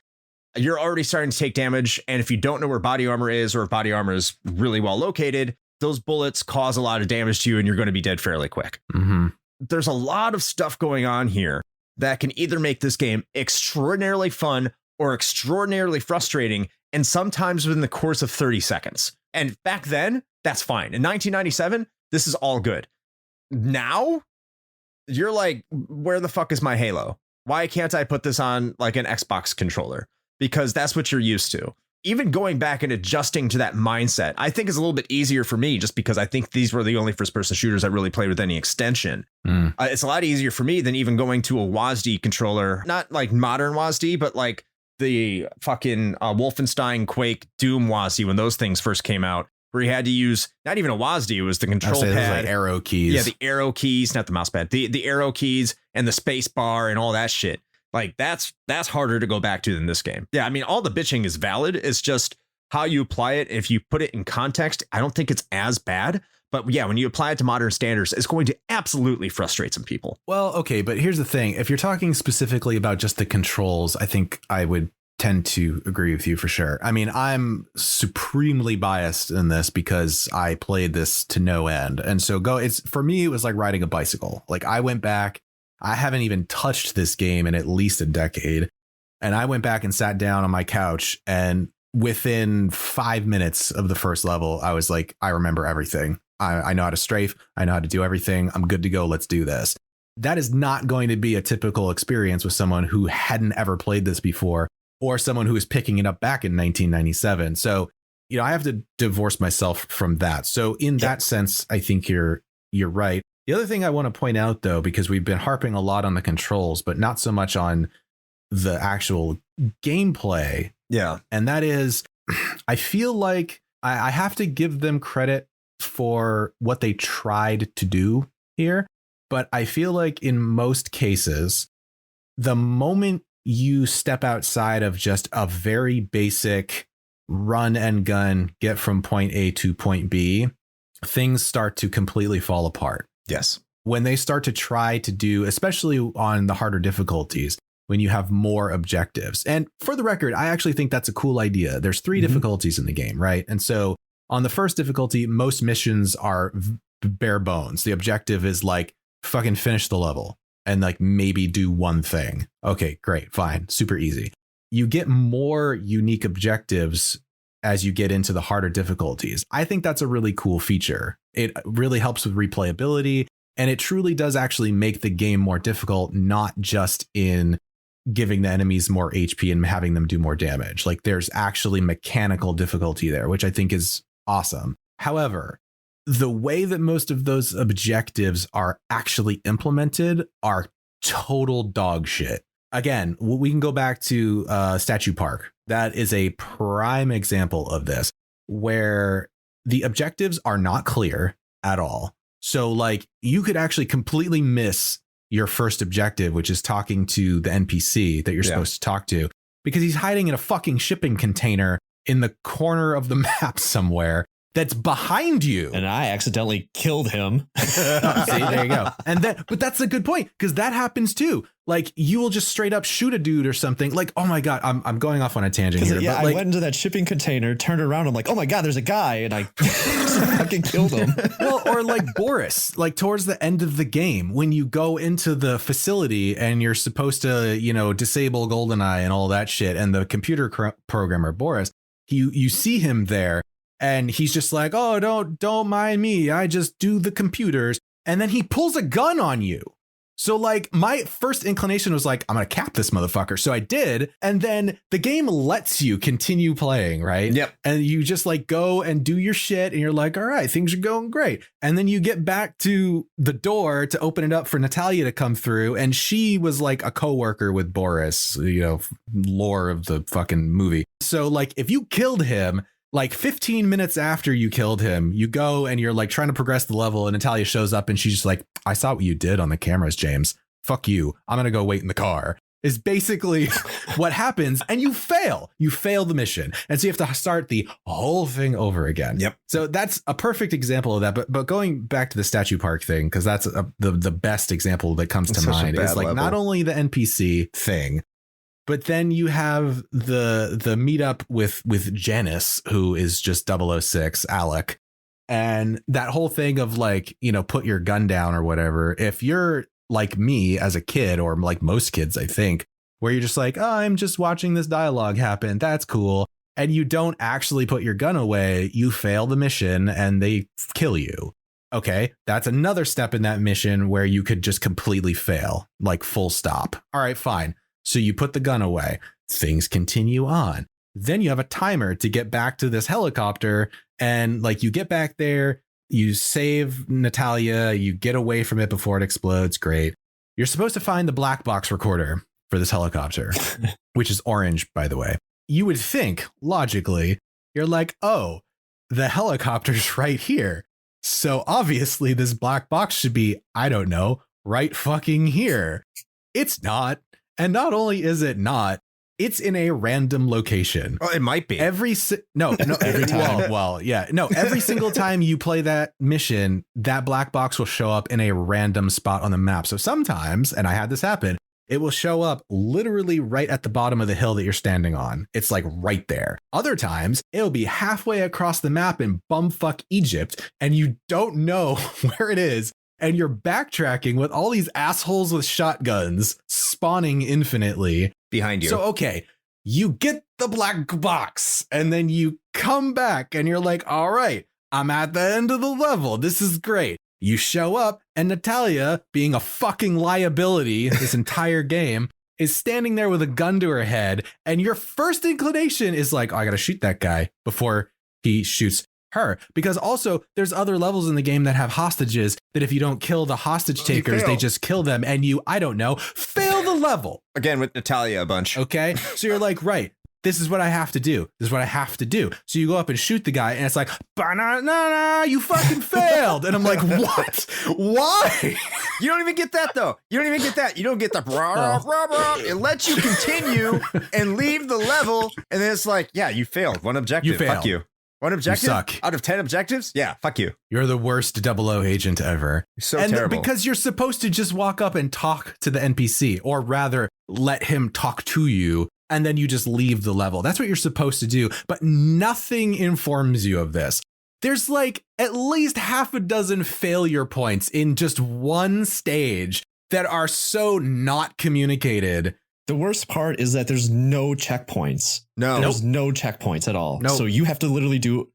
you're already starting to take damage. And if you don't know where body armor is, or if body armor is really well located, those bullets cause a lot of damage to you and you're going to be dead fairly quick. Mm-hmm. There's a lot of stuff going on here that can either make this game extraordinarily fun or extraordinarily frustrating, and sometimes within the course of 30 seconds. And back then, that's fine. In 1997, this is all good. Now, you're like, where the fuck is my Halo? Why can't I put this on like an Xbox controller? Because that's what you're used to. Even going back and adjusting to that mindset, I think is a little bit easier for me, just because I think these were the only first-person shooters I really played with any extension. It's a lot easier for me than even going to a WASD controller, not like modern WASD, but like the fucking Wolfenstein, Quake, Doom WASD when those things first came out, where you had to use not even a WASD, it was the control pad, like arrow keys. Yeah, the arrow keys, not the mouse pad, the arrow keys and the space bar and all that shit. Like that's harder to go back to than this game. Yeah, I mean, all the bitching is valid. It's just how you apply it. If you put it in context, I don't think it's as bad. But yeah, when you apply it to modern standards, it's going to absolutely frustrate some people. Well, okay, but here's the thing. If you're talking specifically about just the controls, I think I would tend to agree with you for sure. I mean, I'm supremely biased in this because I played this to no end. And so for me, it was like riding a bicycle. Like I went back. I haven't even touched this game in at least a decade. And I went back and sat down on my couch, and within 5 minutes of the first level, I was like, I remember everything. I know how to strafe. I know how to do everything. I'm good to go. Let's do this. That is not going to be a typical experience with someone who hadn't ever played this before, or someone who is picking it up back in 1997. So, I have to divorce myself from that. So in that sense, I think you're right. The other thing I want to point out, though, because we've been harping a lot on the controls, but not so much on the actual gameplay. Yeah. And that is, I feel like I have to give them credit for what they tried to do here. But I feel like in most cases, the moment you step outside of just a very basic run and gun, get from point A to point B, things start to completely fall apart. Yes. When they start to try to do, especially on the harder difficulties, when you have more objectives. And for the record, I actually think that's a cool idea. There's 3 difficulties in the game, right? And so on the first difficulty, most missions are bare bones. The objective is like fucking finish the level and like maybe do one thing. Okay, great, fine, super easy. You get more unique objectives as you get into the harder difficulties. I think that's a really cool feature. It really helps with replayability, and it truly does actually make the game more difficult, not just in giving the enemies more HP and having them do more damage. Like there's actually mechanical difficulty there, which I think is awesome. However, the way that most of those objectives are actually implemented are total dog shit. Again, we can go back to Statue Park. That is a prime example of this, where the objectives are not clear at all. So like you could actually completely miss your first objective, which is talking to the NPC that you're supposed to talk to, because he's hiding in a fucking shipping container in the corner of the map somewhere. that's behind you. And I accidentally killed him. See, there you go. And then, but that's a good point, because that happens too. Like, you will just straight up shoot a dude or something. Like, oh my God, I'm going off on a tangent here. Yeah, but like, I went into that shipping container, turned around, I'm like, oh my God, there's a guy, and I fucking killed him. Well, or like Boris, like towards the end of the game, when you go into the facility and you're supposed to, you know, disable GoldenEye and all that shit, and the computer programmer Boris, you see him there. And he's just like, oh, don't mind me. I just do the computers. And then he pulls a gun on you. So like my first inclination was like, I'm going to cap this motherfucker. So I did. And then the game lets you continue playing, right? Yep. And you just like go and do your shit. And you're like, all right, things are going great. And then you get back to the door to open it up for Natalia to come through. And she was like a coworker with Boris, you know, lore of the fucking movie. So like if you killed him, like 15 minutes after you killed him, you go and you're like trying to progress the level, and Natalia shows up and she's just like, I saw what you did on the cameras, James. Fuck you. I'm going to go wait in the car. Is basically what happens. And you fail. You fail the mission. And so you have to start the whole thing over again. Yep. So that's a perfect example of that. But going back to the statue park thing, because that's the best example that comes to mind, is like not only the NPC thing, but then you have the meetup with Janice, who is just 006, Alec. And that whole thing of like, you know, put your gun down or whatever. If you're like me as a kid, or like most kids, I think, where you're just like, oh, I'm just watching this dialogue happen. That's cool. And you don't actually put your gun away. You fail the mission and they kill you. OK, that's another step in that mission where you could just completely fail, like full stop. All right, fine. So you put the gun away, things continue on. Then you have a timer to get back to this helicopter, and like you get back there, you save Natalia, you get away from it before it explodes. Great. You're supposed to find the black box recorder for this helicopter, which is orange, by the way. You would think logically, you're like, oh, the helicopter's right here. So obviously this black box should be, I don't know, right fucking here. It's not. And not only is it not, it's in a random location. Oh, it might be. Every Every time. Every single time you play that mission, that black box will show up in a random spot on the map. So sometimes, and I had this happen, it will show up literally right at the bottom of the hill that you're standing on. It's like right there. Other times, it'll be halfway across the map in bumfuck Egypt, and you don't know where it is. And you're backtracking with all these assholes with shotguns spawning infinitely behind you. So, OK, you get the black box and then you come back and you're like, all right, I'm at the end of the level. This is great. You show up and Natalia, being a fucking liability this entire game, is standing there with a gun to her head. And your first inclination is like, oh, I got to shoot that guy before he shoots her, because also there's other levels in the game that have hostages that if you don't kill the hostage takers, they just kill them and you, I don't know, fail the level. Again, with Natalia a bunch. OK, so you're like, right, this is what I have to do. This is what I have to do. So you go up and shoot the guy and it's like, banana, you fucking failed. And I'm like, what? Why? You don't even get that, though. You don't even get that. You don't get the rah, rah, rah. It lets you continue and leave the level. And then it's like, yeah, you failed. One objective. You failed. Fuck you. One objective? You suck. Out of 10 objectives? Yeah, fuck you. You're the worst 00 agent ever. You're so and terrible. Because you're supposed to just walk up and talk to the NPC, or rather let him talk to you, and then you just leave the level. That's what you're supposed to do. But nothing informs you of this. There's like at least half a dozen failure points in just one stage that are so not communicated. The worst part is that there's no checkpoints. No. There's no checkpoints at all. Nope. So you have to literally do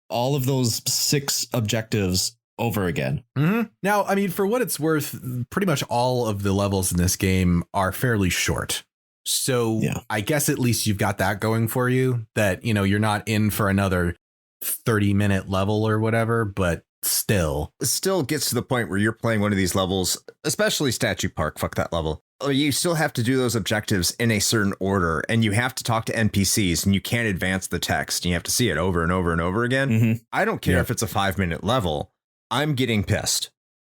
all of those 6 objectives over again. Mm-hmm. Now, I mean, for what it's worth, pretty much all of the levels in this game are fairly short. So yeah. I guess at least you've got that going for you, that, you know, you're not in for another 30-minute level or whatever, but still. It still gets to the point where you're playing one of these levels, especially Statue Park, fuck that level. You still have to do those objectives in a certain order, and you have to talk to NPCs, and you can't advance the text. You have to see it over and over and over again. Mm-hmm. I don't care if it's a 5-minute level. I'm getting pissed.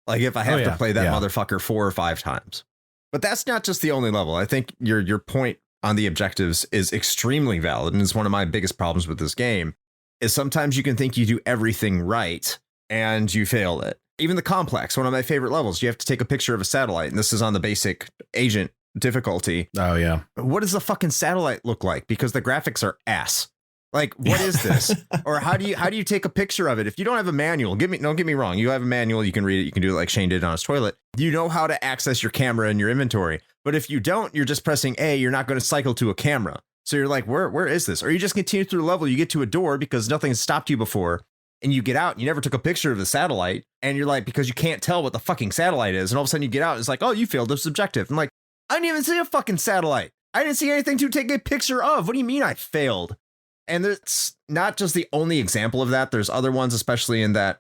Like if I have to play that motherfucker 4 or 5 times. But that's not just the only level. I think your point on the objectives is extremely valid, and is one of my biggest problems with this game. is sometimes you can think you do everything right and you fail it. Even the complex, one of my favorite levels, you have to take a picture of a satellite, and this is on the basic agent difficulty. Oh, yeah. What does the fucking satellite look like? Because the graphics are ass. Like, what is this? Or how do you take a picture of it? If you don't have a manual, don't get me wrong. You have a manual, you can read it, you can do it like Shane did on his toilet. You know how to access your camera and your inventory. But if you don't, you're just pressing A, you're not going to cycle to a camera. So you're like, where is this? Or you just continue through the level, you get to a door because nothing has stopped you before. And you get out and you never took a picture of the satellite. And you're like, because you can't tell what the fucking satellite is. And all of a sudden you get out and it's like, oh, you failed this objective. I'm like, I didn't even see a fucking satellite. I didn't see anything to take a picture of. What do you mean I failed? And it's not just the only example of that. There's other ones, especially in that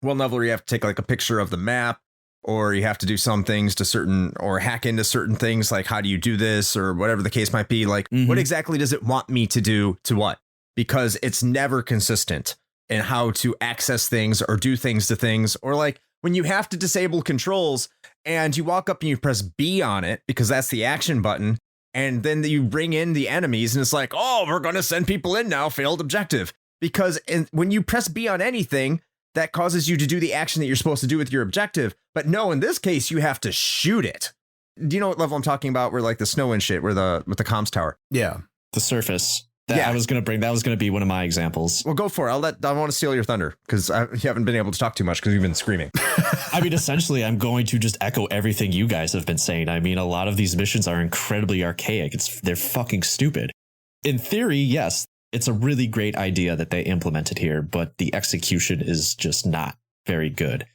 one level where you have to take like a picture of the map, or you have to do some things to certain, or hack into certain things. Like, how do you do this, or whatever the case might be? Like, what exactly does it want me to do to what? Because it's never consistent in how to access things or do things to things. Or like when you have to disable controls and you walk up and you press B on it because that's the action button. And then you bring in the enemies and it's like, oh, we're going to send people in now. Failed objective. Because when you press B on anything, that causes you to do the action that you're supposed to do with your objective. But no, in this case, you have to shoot it. Do you know what level I'm talking about? Where like the snow and shit, with the comms tower. Yeah. The surface. I was going to be one of my examples. Well, go for it. I want to steal your thunder because you haven't been able to talk too much because you've been screaming. I mean, essentially, I'm going to just echo everything you guys have been saying. I mean, a lot of these missions are incredibly archaic. They're fucking stupid. In theory, yes, it's a really great idea that they implemented here, but the execution is just not very good.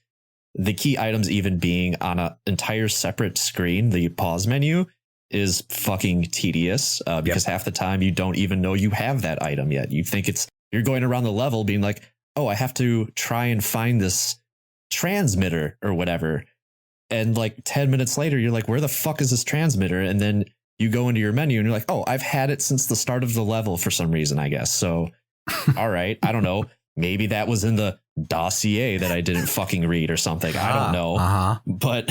The key items even being on an entire separate screen, the pause menu, is fucking tedious because half the time you don't even know you have that item yet. You think you're going around the level being like, oh, I have to try and find this transmitter or whatever. And like 10 minutes later, you're like, where the fuck is this transmitter? And then you go into your menu and you're like, oh, I've had it since the start of the level for some reason, I guess. So, all right, I don't know. Maybe that was in the dossier that I didn't fucking read or something. I don't know. But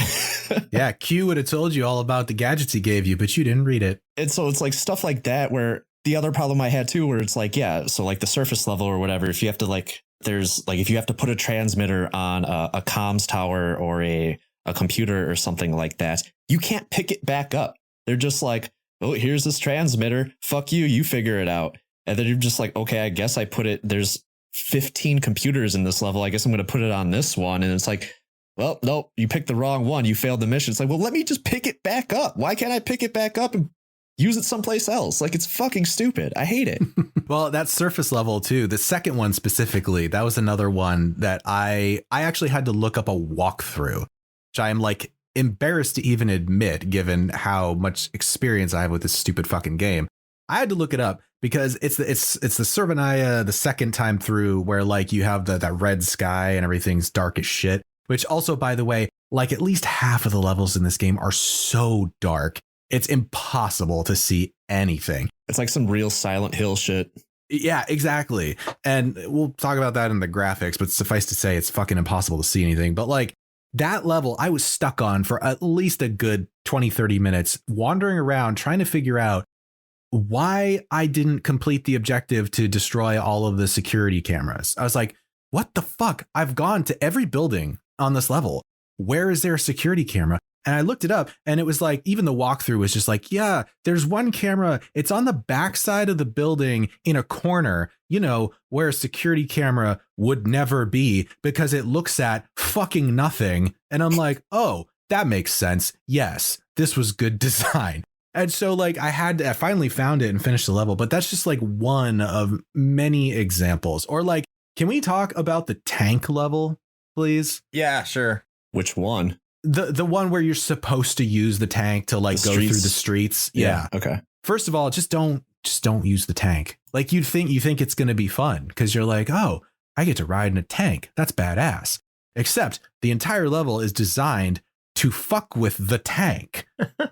yeah, Q would have told you all about the gadgets he gave you, but you didn't read it. And so it's like stuff like that, where the other problem I had too, where it's like, yeah, so like the surface level or whatever, if you have to if you have to put a transmitter on a comms tower or a computer or something like that, you can't pick it back up. They're just like, oh, here's this transmitter. Fuck you. You figure it out. And then you're just like, okay, I guess I put it. There's 15 computers in this level. I guess I'm going to put it on this one. And it's like, well, nope, you picked the wrong one. You failed the mission. It's like, well, let me just pick it back up. Why can't I pick it back up and use it someplace else? Like, it's fucking stupid. I hate it. Well, that surface level too, the second one specifically, that was another one that I actually had to look up a walkthrough, which I am like embarrassed to even admit, given how much experience I have with this stupid fucking game. I had to look it up because it's the Servanaya the second time through, where like you have that red sky and everything's dark as shit, which also, by the way, like at least half of the levels in this game are so dark. It's impossible to see anything. It's like some real Silent Hill shit. Yeah, exactly. And we'll talk about that in the graphics, but suffice to say, it's fucking impossible to see anything. But like that level, I was stuck on for at least a good 20, 30 minutes, wandering around trying to figure out why I didn't complete the objective to destroy all of the security cameras. I was like, what the fuck? I've gone to every building on this level. Where is there a security camera? And I looked it up and it was like, even the walkthrough was just like, yeah, there's one camera. It's on the backside of the building in a corner, you know, where a security camera would never be because it looks at fucking nothing. And I'm like, oh, that makes sense. Yes, this was good design. And so like I finally found it and finished the level, but that's just like one of many examples. Or like, can we talk about the tank level, please? Yeah, sure. Which one? The one where you're supposed to use the tank to like go through the streets. Yeah. Okay. First of all, just don't use the tank. Like you think it's going to be fun because you're like, oh, I get to ride in a tank. That's badass. Except the entire level is designed to fuck with the tank.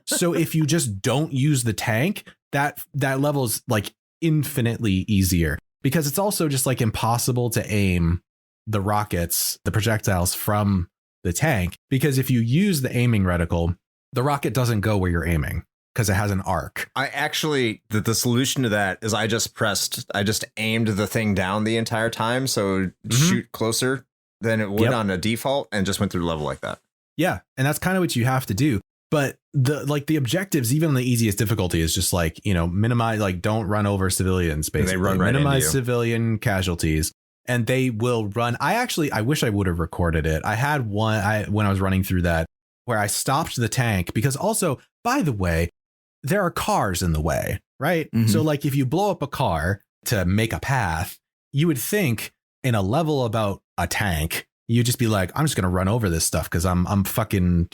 So if you just don't use the tank, that level is like infinitely easier because it's also just like impossible to aim the rockets, the projectiles from the tank, because if you use the aiming reticle, the rocket doesn't go where you're aiming. because it has an arc. I actually, the solution to that is I just aimed the thing down the entire time. So it would shoot closer than it would on a default and just went through the level like that. Yeah. And that's kind of what you have to do. But the objectives, even on the easiest difficulty, is just like, minimize, like don't run over civilians, basically. They run right minimize into you. Civilian casualties. And they will run. I wish I would have recorded it. I had one when I was running through that where I stopped the tank because also, by the way, there are cars in the way, right? Mm-hmm. So like if you blow up a car to make a path, you would think in a level about a tank, you'd just be like, I'm just going to run over this stuff because I'm fucking,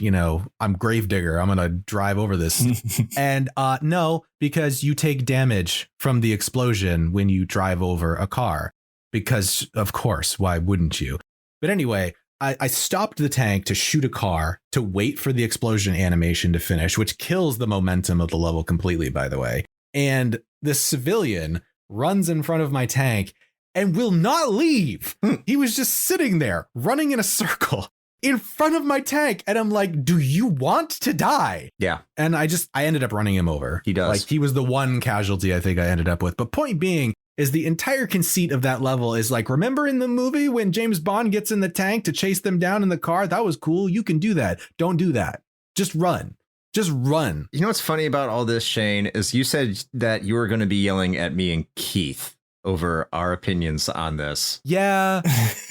I'm Gravedigger. I'm going to drive over this. And no, because you take damage from the explosion when you drive over a car. Because, of course, why wouldn't you? But anyway, I stopped the tank to shoot a car to wait for the explosion animation to finish, which kills the momentum of the level completely, by the way. And this civilian runs in front of my tank and will not leave. He was just sitting there running in a circle in front of my tank. And I'm like, do you want to die? Yeah. And I ended up running him over. He does. Like he was the one casualty I think I ended up with. But point being, is the entire conceit of that level is like, remember in the movie when James Bond gets in the tank to chase them down in the car? That was cool. You can do that. Don't do that. Just run. Just run. You know what's funny about all this, Shane, is you said that you were going to be yelling at me and Keith over our opinions on this. Yeah,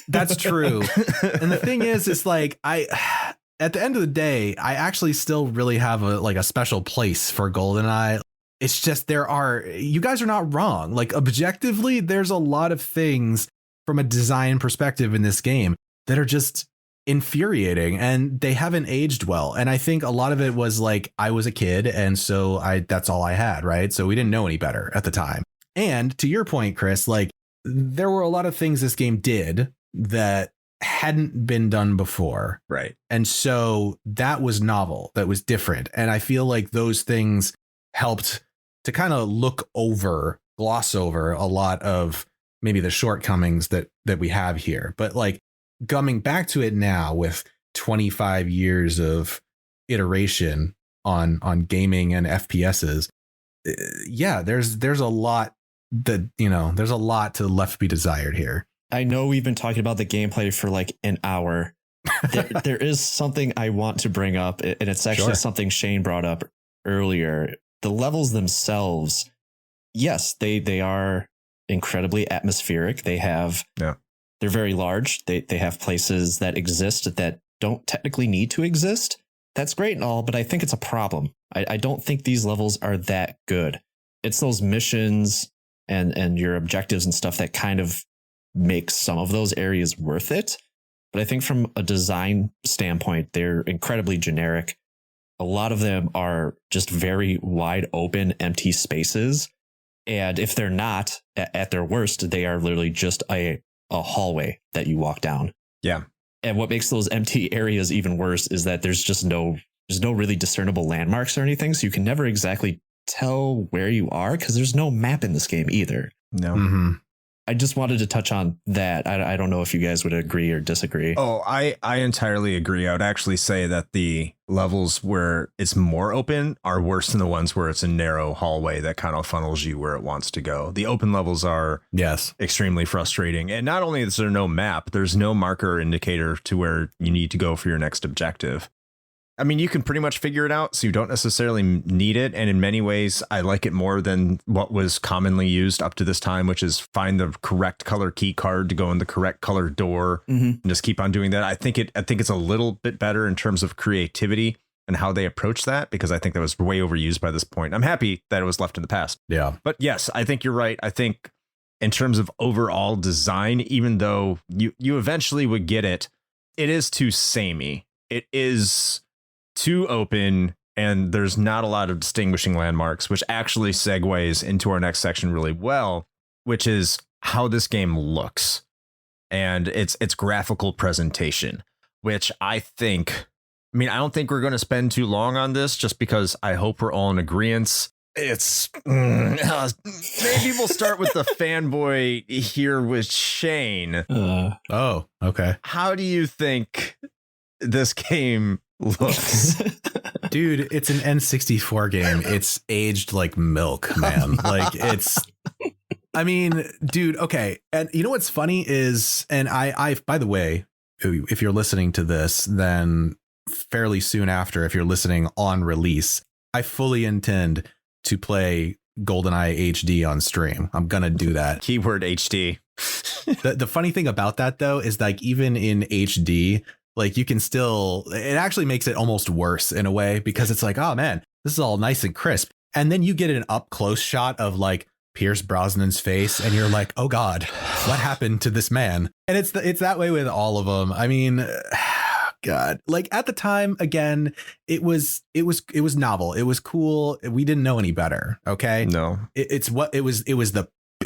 that's true. And the thing is like at the end of the day, I actually still really have a special place for GoldenEye. It's just you guys are not wrong. Like objectively, there's a lot of things from a design perspective in this game that are just infuriating and they haven't aged well. And I think a lot of it was like I was a kid and so that's all I had. Right. So we didn't know any better at the time. And to your point, Chris, like there were a lot of things this game did that hadn't been done before. Right. And so that was novel. That was different. And I feel like those things helped to kind of gloss over a lot of maybe the shortcomings that we have here. But like coming back to it now with 25 years of iteration on gaming and FPSs, yeah, there's a lot that, there's a lot to left be desired here. I know we've been talking about the gameplay for like an hour. There is something I want to bring up, and it's actually something Shane brought up earlier. The levels themselves, yes, they are incredibly atmospheric. They're very large. They have places that exist that don't technically need to exist. That's great and all, but I think it's a problem. I don't think these levels are that good. It's those missions and your objectives and stuff that kind of make some of those areas worth it. But I think from a design standpoint, they're incredibly generic. A lot of them are just very wide open, empty spaces. And if they're not at their worst, they are literally just a hallway that you walk down. Yeah. And what makes those empty areas even worse is that there's no really discernible landmarks or anything. So you can never exactly tell where you are because there's no map in this game either. No. Mm-hmm. I just wanted to touch on that. I don't know if you guys would agree or disagree. Oh, I entirely agree. I would actually say that the levels where it's more open are worse than the ones where it's a narrow hallway that kind of funnels you where it wants to go. The open levels are extremely frustrating. And not only is there no map, there's no marker or indicator to where you need to go for your next objective. I mean, you can pretty much figure it out, so you don't necessarily need it. And in many ways, I like it more than what was commonly used up to this time, which is find the correct color key card to go in the correct color door and just keep on doing that. I think it's a little bit better in terms of creativity and how they approach that, because I think that was way overused by this point. I'm happy that it was left in the past. Yeah. But yes, I think you're right. I think in terms of overall design, even though you eventually would get it, it is too samey. It is too open, and there's not a lot of distinguishing landmarks, which actually segues into our next section really well, which is how this game looks and its graphical presentation, which I don't think we're going to spend too long on this, just because I hope we're all in agreement. It's maybe we'll start with the fanboy here with Shane. Oh, okay. How do you think this game looks. Dude, it's an N64 game. It's aged like milk, man. Like it's, I mean, dude, okay. And you know what's funny is, and I, by the way, if you're listening to this, then fairly soon after, if you're listening on release, I fully intend to play GoldenEye HD on stream. I'm going to do that. Keyword HD. The funny thing about that, though, is like even in HD, like you can still, it actually makes it almost worse in a way, because it's like, oh man, this is all nice and crisp. And then you get an up close shot of like Pierce Brosnan's face and you're like, oh God, what happened to this man? And it's that way with all of them. I mean, God, like at the time, again, it was novel. It was cool. We didn't know any better. OK, no, it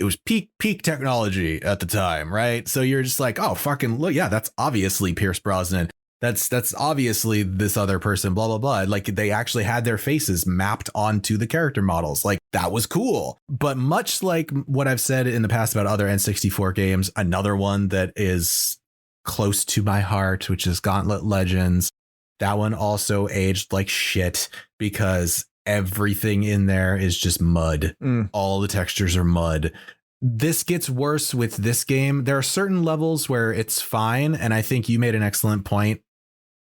was peak technology at the time. Right. So you're just like, oh, fucking look. Yeah, that's obviously Pierce Brosnan. That's obviously this other person, blah, blah, blah. Like they actually had their faces mapped onto the character models. Like that was cool. But much like what I've said in the past about other N64 games, another one that is close to my heart, which is Gauntlet Legends. That one also aged like shit because everything in there is just mud. All the textures are mud. This gets worse with this game. There are certain levels where it's fine. And I think you made an excellent point.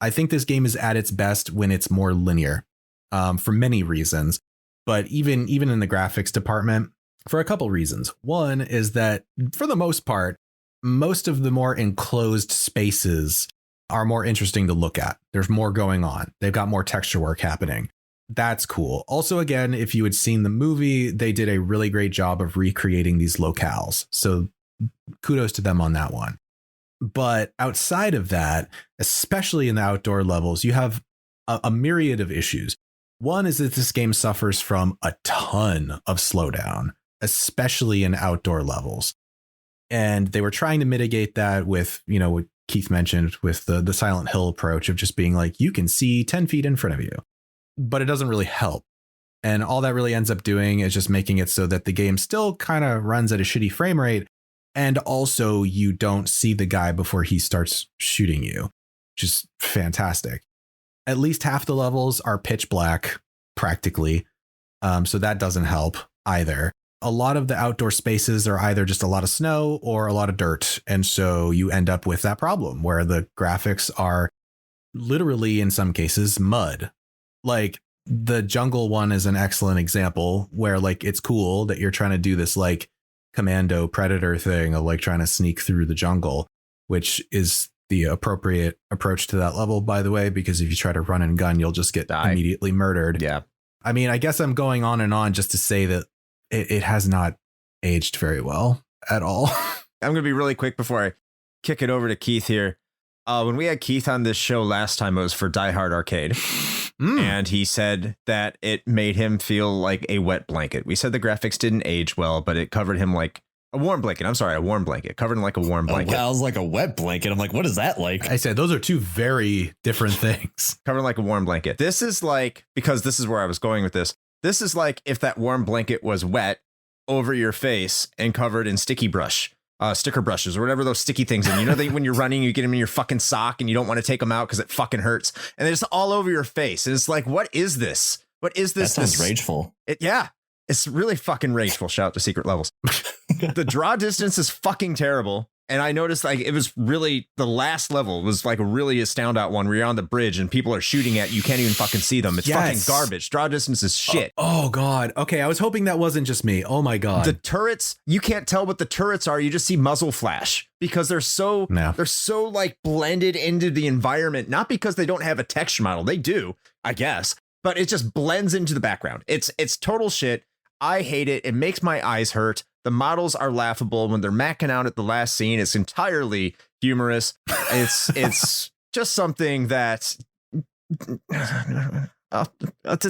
I think this game is at its best when it's more linear for many reasons. But even in the graphics department, for a couple reasons. One is that for the most part, most of the more enclosed spaces are more interesting to look at. There's more going on. They've got more texture work happening. That's cool. Also, again, if you had seen the movie, they did a really great job of recreating these locales. So kudos to them on that one. But outside of that, especially in the outdoor levels, you have a myriad of issues. One is that this game suffers from a ton of slowdown, especially in outdoor levels. And they were trying to mitigate that with, you know, what Keith mentioned with the Silent Hill approach of just being like, you can see 10 feet in front of you, but it doesn't really help. And all that really ends up doing is just making it so that the game still kind of runs at a shitty frame rate. And also you don't see the guy before he starts shooting you, which is fantastic. At least half the levels are pitch black practically. So that doesn't help either. A lot of the outdoor spaces are either just a lot of snow or a lot of dirt. And so you end up with that problem where the graphics are literally in some cases mud. Like the jungle one is an excellent example where like it's cool that you're trying to do this like commando predator thing of like trying to sneak through the jungle, which is the appropriate approach to that level, by the way, because if you try to run and gun, you'll just get immediately murdered. Yeah. I mean, I guess I'm going on and on just to say that it has not aged very well at all. I'm going to be really quick before I kick it over to Keith here. When we had Keith on this show last time, it was for Die Hard Arcade. And he said that it made him feel like a wet blanket. We said the graphics didn't age well, but it covered him like a warm blanket. I'm sorry, a warm blanket. Covered him like a warm blanket. Well, I was like a wet blanket. I'm like, what is that like? I said those are two very different things. Covered like a warm blanket. This is like, because this is where I was going with this. This is like if that warm blanket was wet over your face and covered in sticker brushes or whatever those sticky things. And you know, when you're running, you get them in your fucking sock and you don't want to take them out because it fucking hurts. And they're just all over your face. And it's like, what is this? What is this? That sounds rageful. Yeah, it's really fucking rageful. Shout out to Secret Levels. The draw distance is fucking terrible. And I noticed like it was really the last level was like a really a standout one where you're on the bridge and people are shooting at you. You can't even fucking see them. It's fucking garbage. Draw distance is shit. Oh God. Okay. I was hoping that wasn't just me. Oh my God. The turrets, you can't tell what the turrets are. You just see muzzle flash because they're so like blended into the environment, not because they don't have a texture model. They do, I guess, but it just blends into the background. It's total shit. I hate it. It makes my eyes hurt. The models are laughable when they're macking out at the last scene. It's entirely humorous. It's just something that it's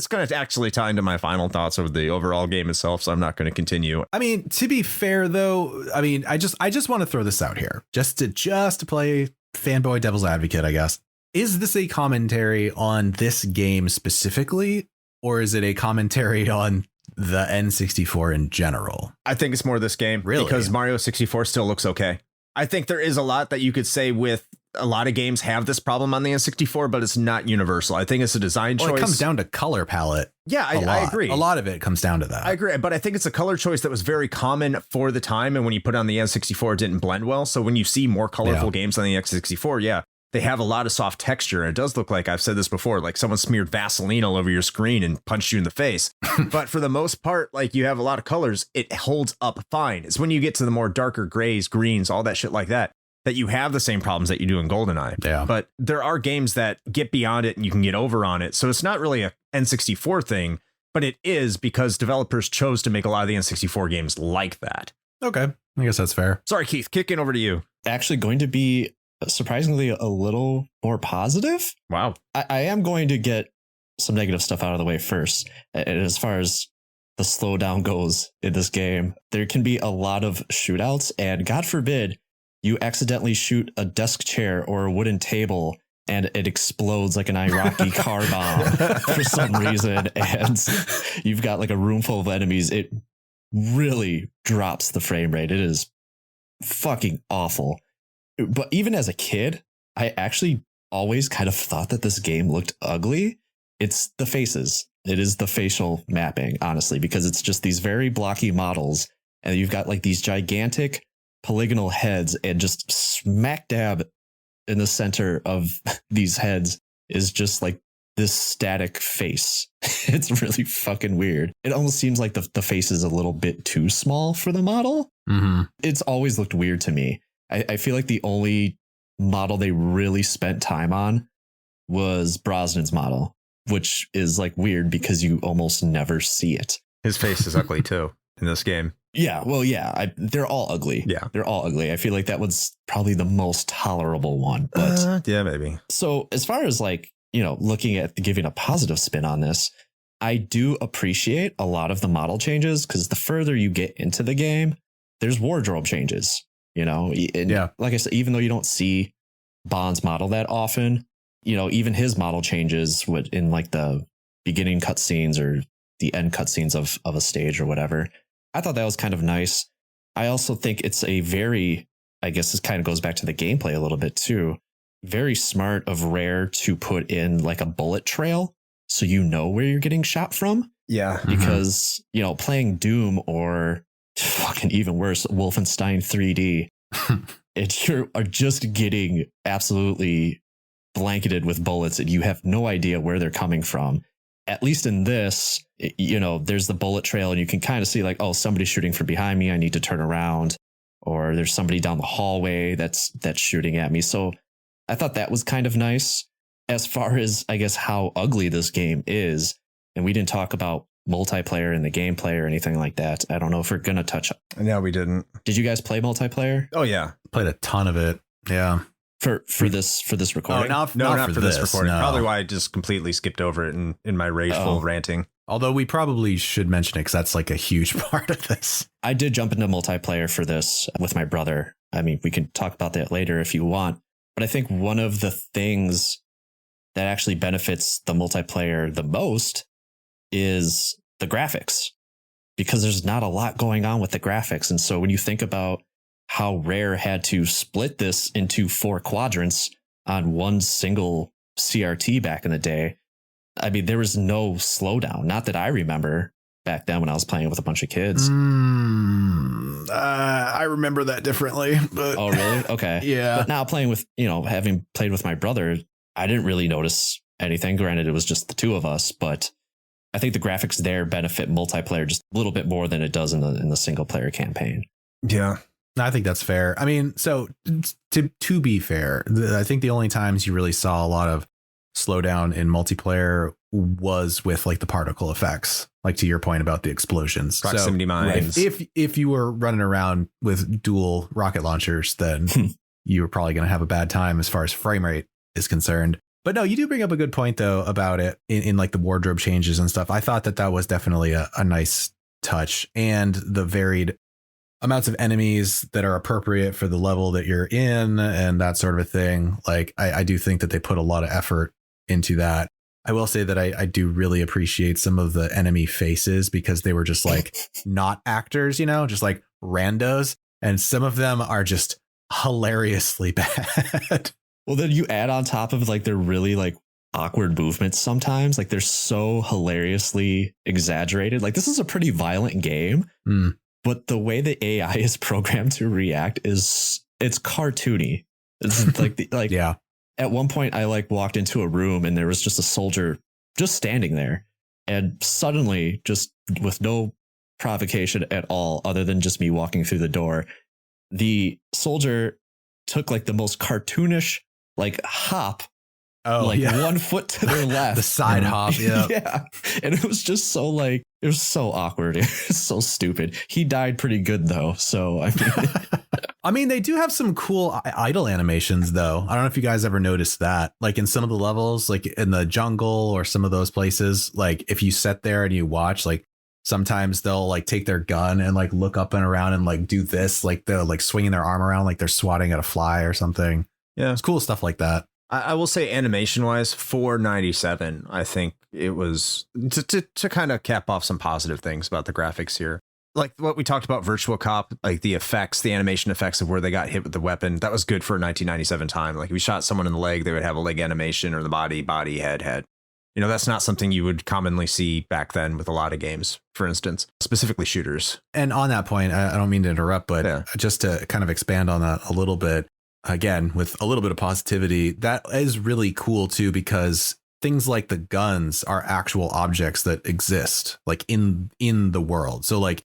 going to actually tie into my final thoughts of the overall game itself. So I'm not going to continue. I mean, to be fair, though, I mean, I just want to throw this out here just to play fanboy devil's advocate, I guess. Is this a commentary on this game specifically, or is it a commentary on the N64 in general? I think it's more this game, really, because Mario 64 still looks okay. I think there is a lot that you could say with a lot of games have this problem on the N64, but it's not universal. I think it's a design choice. It comes down to color palette. Yeah, I agree. A lot of it comes down to that. I agree, but I think it's a color choice that was very common for the time, and when you put it on the N64, it didn't blend well. So when you see more colorful games on the N64, they have a lot of soft texture, and it does look like, I've said this before, like someone smeared Vaseline all over your screen and punched you in the face. But for the most part, like you have a lot of colors, it holds up fine. It's when you get to the more darker grays, greens, all that shit like that you have the same problems that you do in GoldenEye. Yeah. But there are games that get beyond it and you can get over on it. So it's not really a N64 thing, but it is because developers chose to make a lot of the N64 games like that. Okay. I guess that's fair. Sorry, Keith, kicking over to you. Actually going to be surprisingly a little more positive. Wow. I am going to get some negative stuff out of the way first. And as far as the slowdown goes in this game, there can be a lot of shootouts, and God forbid you accidentally shoot a desk chair or a wooden table and it explodes like an Iraqi car bomb for some reason. And you've got like a room full of enemies. It really drops the frame rate. It is fucking awful. But even as a kid, I actually always kind of thought that this game looked ugly. It's the faces. It is the facial mapping, honestly, because it's just these very blocky models. And you've got like these gigantic polygonal heads, and just smack dab in the center of these heads is just like this static face. It's really fucking weird. It almost seems like the face is a little bit too small for the model. Mm-hmm. It's always looked weird to me. I feel like the only model they really spent time on was Brosnan's model, which is like weird because you almost never see it. His face is ugly too in this game. Yeah, well, yeah, they're all ugly. Yeah, they're all ugly. I feel like that was probably the most tolerable one. But yeah, maybe. So as far as like, looking at giving a positive spin on this, I do appreciate a lot of the model changes, because the further you get into the game, there's wardrobe changes, and like I said, even though you don't see Bond's model that often, even his model changes in like the beginning cutscenes or the end cutscenes of a stage or whatever. I thought that was kind of nice. I also think it's a very, I guess this kind of goes back to the gameplay a little bit too, very smart of Rare to put in like a bullet trail so you know where you're getting shot from. Yeah. Because, playing Doom or fucking even worse, Wolfenstein 3D, you are just getting absolutely blanketed with bullets and you have no idea where they're coming from. At least in this, there's the bullet trail and you can kind of see like, oh, somebody's shooting from behind me. I need to turn around. Or there's somebody down the hallway that's shooting at me. So I thought that was kind of nice. As far as, I guess, how ugly this game is, and we didn't talk about multiplayer in the gameplay or anything like that. I don't know if we're going to touch. No, we didn't. Did you guys play multiplayer? Oh, yeah. Played a ton of it. Yeah. For this recording? Not for this recording. No. Probably why I just completely skipped over it in my rageful ranting. Although we probably should mention it because that's like a huge part of this. I did jump into multiplayer for this with my brother. I mean, we can talk about that later if you want. But I think one of the things that actually benefits the multiplayer the most is the graphics, because there's not a lot going on with the graphics. And so when you think about how Rare had to split this into 4 quadrants on one single CRT back in the day, I mean, there was no slowdown. Not that I remember back then when I was playing with a bunch of kids. I remember that differently. But oh, really? Okay. Yeah. But now playing with, having played with my brother, I didn't really notice anything. Granted, it was just the two of us, but I think the graphics there benefit multiplayer just a little bit more than it does in the single player campaign. Yeah. I think that's fair. I mean, so to be fair, I think the only times you really saw a lot of slowdown in multiplayer was with like the particle effects, like to your point about the explosions. Proximity mines. If you were running around with dual rocket launchers, then you were probably going to have a bad time as far as frame rate is concerned. But no, you do bring up a good point, though, about it in like the wardrobe changes and stuff. I thought that was definitely a nice touch, and the varied amounts of enemies that are appropriate for the level that you're in and that sort of a thing. Like, I do think that they put a lot of effort into that. I will say that I do really appreciate some of the enemy faces because they were just like not actors, just like randos. And some of them are just hilariously bad. Well, then you add on top of like they're really like awkward movements sometimes. Like they're so hilariously exaggerated. Like this is a pretty violent game, but the way the AI is programmed to react is it's cartoony. It's like Yeah. At one point I like walked into a room and there was just a soldier just standing there, and suddenly, just with no provocation at all other than just me walking through the door, the soldier took like the most cartoonish like hop, like 1 foot to their left. The side hop. Yeah. Yeah. And it was just so like, it was so awkward. It's so stupid. He died pretty good though. So I mean, I mean, they do have some cool idle animations though. I don't know if you guys ever noticed that, like in some of the levels, like in the jungle or some of those places, like if you sit there and you watch, like sometimes they'll like take their gun and like look up and around and like do this, like they're like swinging their arm around like they're swatting at a fly or something. Yeah, it's cool stuff like that. I will say animation wise, 497, I think it was to kind of cap off some positive things about the graphics here. Like what we talked about Virtual Cop, like the effects, the animation effects of where they got hit with the weapon. That was good for a 1997 time. Like if we shot someone in the leg, they would have a leg animation, or the body, head. You know, that's not something you would commonly see back then with a lot of games, for instance, specifically shooters. And on that point, I don't mean to interrupt, but just to kind of expand on that a little bit, again, with a little bit of positivity, that is really cool too, because things like the guns are actual objects that exist like in the world. So like,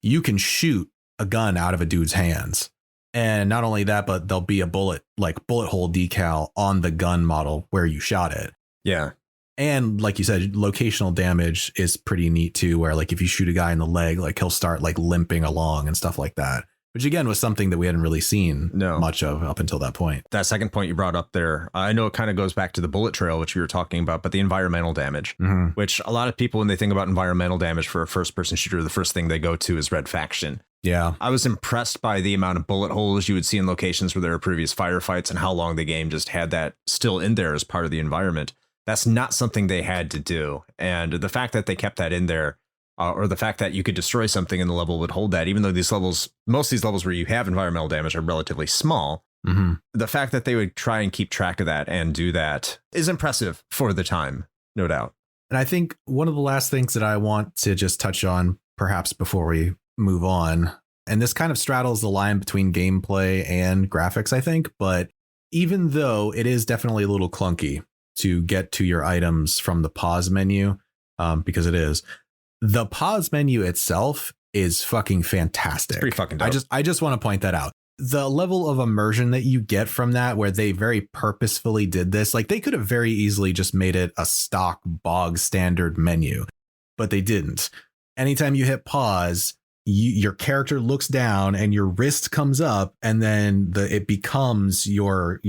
you can shoot a gun out of a dude's hands. And not only that, but there'll be a bullet hole decal on the gun model where you shot it. Yeah. And like you said, locational damage is pretty neat too, where like if you shoot a guy in the leg, like he'll start like limping along and stuff like that, which again was something that we hadn't really seen much of up until that point. That second point you brought up there, I know it kind of goes back to the bullet trail, which we were talking about, but the environmental damage, which a lot of people, when they think about environmental damage for a first person shooter, the first thing they go to is Red Faction. Yeah. I was impressed by the amount of bullet holes you would see in locations where there were previous firefights and how long the game just had that still in there as part of the environment. That's not something they had to do. And the fact that they kept that in there, or the fact that you could destroy something and the level would hold that, even though these levels, most of these levels where you have environmental damage are relatively small, the fact that they would try and keep track of that and do that is impressive for the time, no doubt. And I think one of the last things that I want to just touch on, perhaps before we move on, and this kind of straddles the line between gameplay and graphics, I think, but even though it is definitely a little clunky to get to your items from the pause menu, because it is, the pause menu itself is fucking fantastic. It's pretty fucking dope. I just want to point that out. The level of immersion that you get from that, where they very purposefully did this, like they could have very easily just made it a stock bog standard menu, but they didn't. Anytime you hit pause, your character looks down and your wrist comes up, and then it becomes your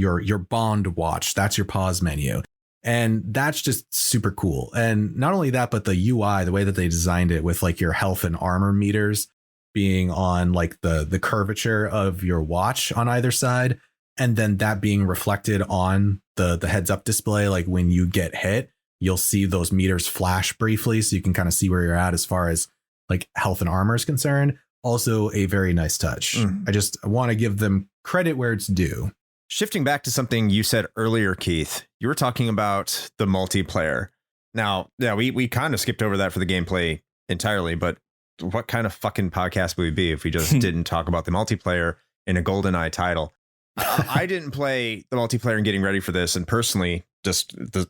bond watch. That's your pause menu. And that's just super cool. And not only that, but the UI, the way that they designed it with like your health and armor meters being on like the curvature of your watch on either side, and then that being reflected on the heads up display. Like when you get hit, you'll see those meters flash briefly, so you can kind of see where you're at as far as like health and armor is concerned. Also a very nice touch. I just want to give them credit where it's due. Shifting back to something you said earlier, Keith, you were talking about the multiplayer. Now, we kind of skipped over that for the gameplay entirely, but what kind of fucking podcast would we be if we just didn't talk about the multiplayer in a GoldenEye title? I didn't play the multiplayer in getting ready for this, and personally,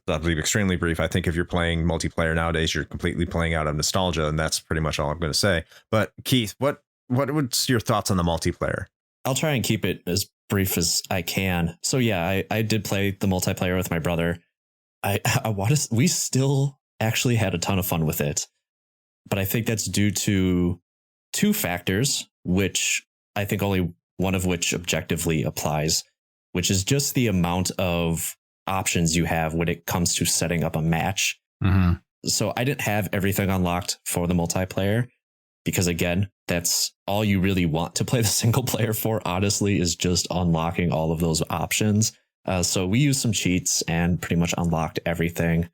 I'll be extremely brief. I think if you're playing multiplayer nowadays, you're completely playing out of nostalgia, and that's pretty much all I'm going to say. But Keith, what's your thoughts on the multiplayer? I'll try and keep it as brief as I can. So yeah, I did play the multiplayer with my brother. We still actually had a ton of fun with it, but I think that's due to two factors, which I think only one of which objectively applies, which is just the amount of options you have when it comes to setting up a match. So I didn't have everything unlocked for the multiplayer, because again, that's all you really want to play the single player for, honestly, is just unlocking all of those options. So we used some cheats and pretty much unlocked everything.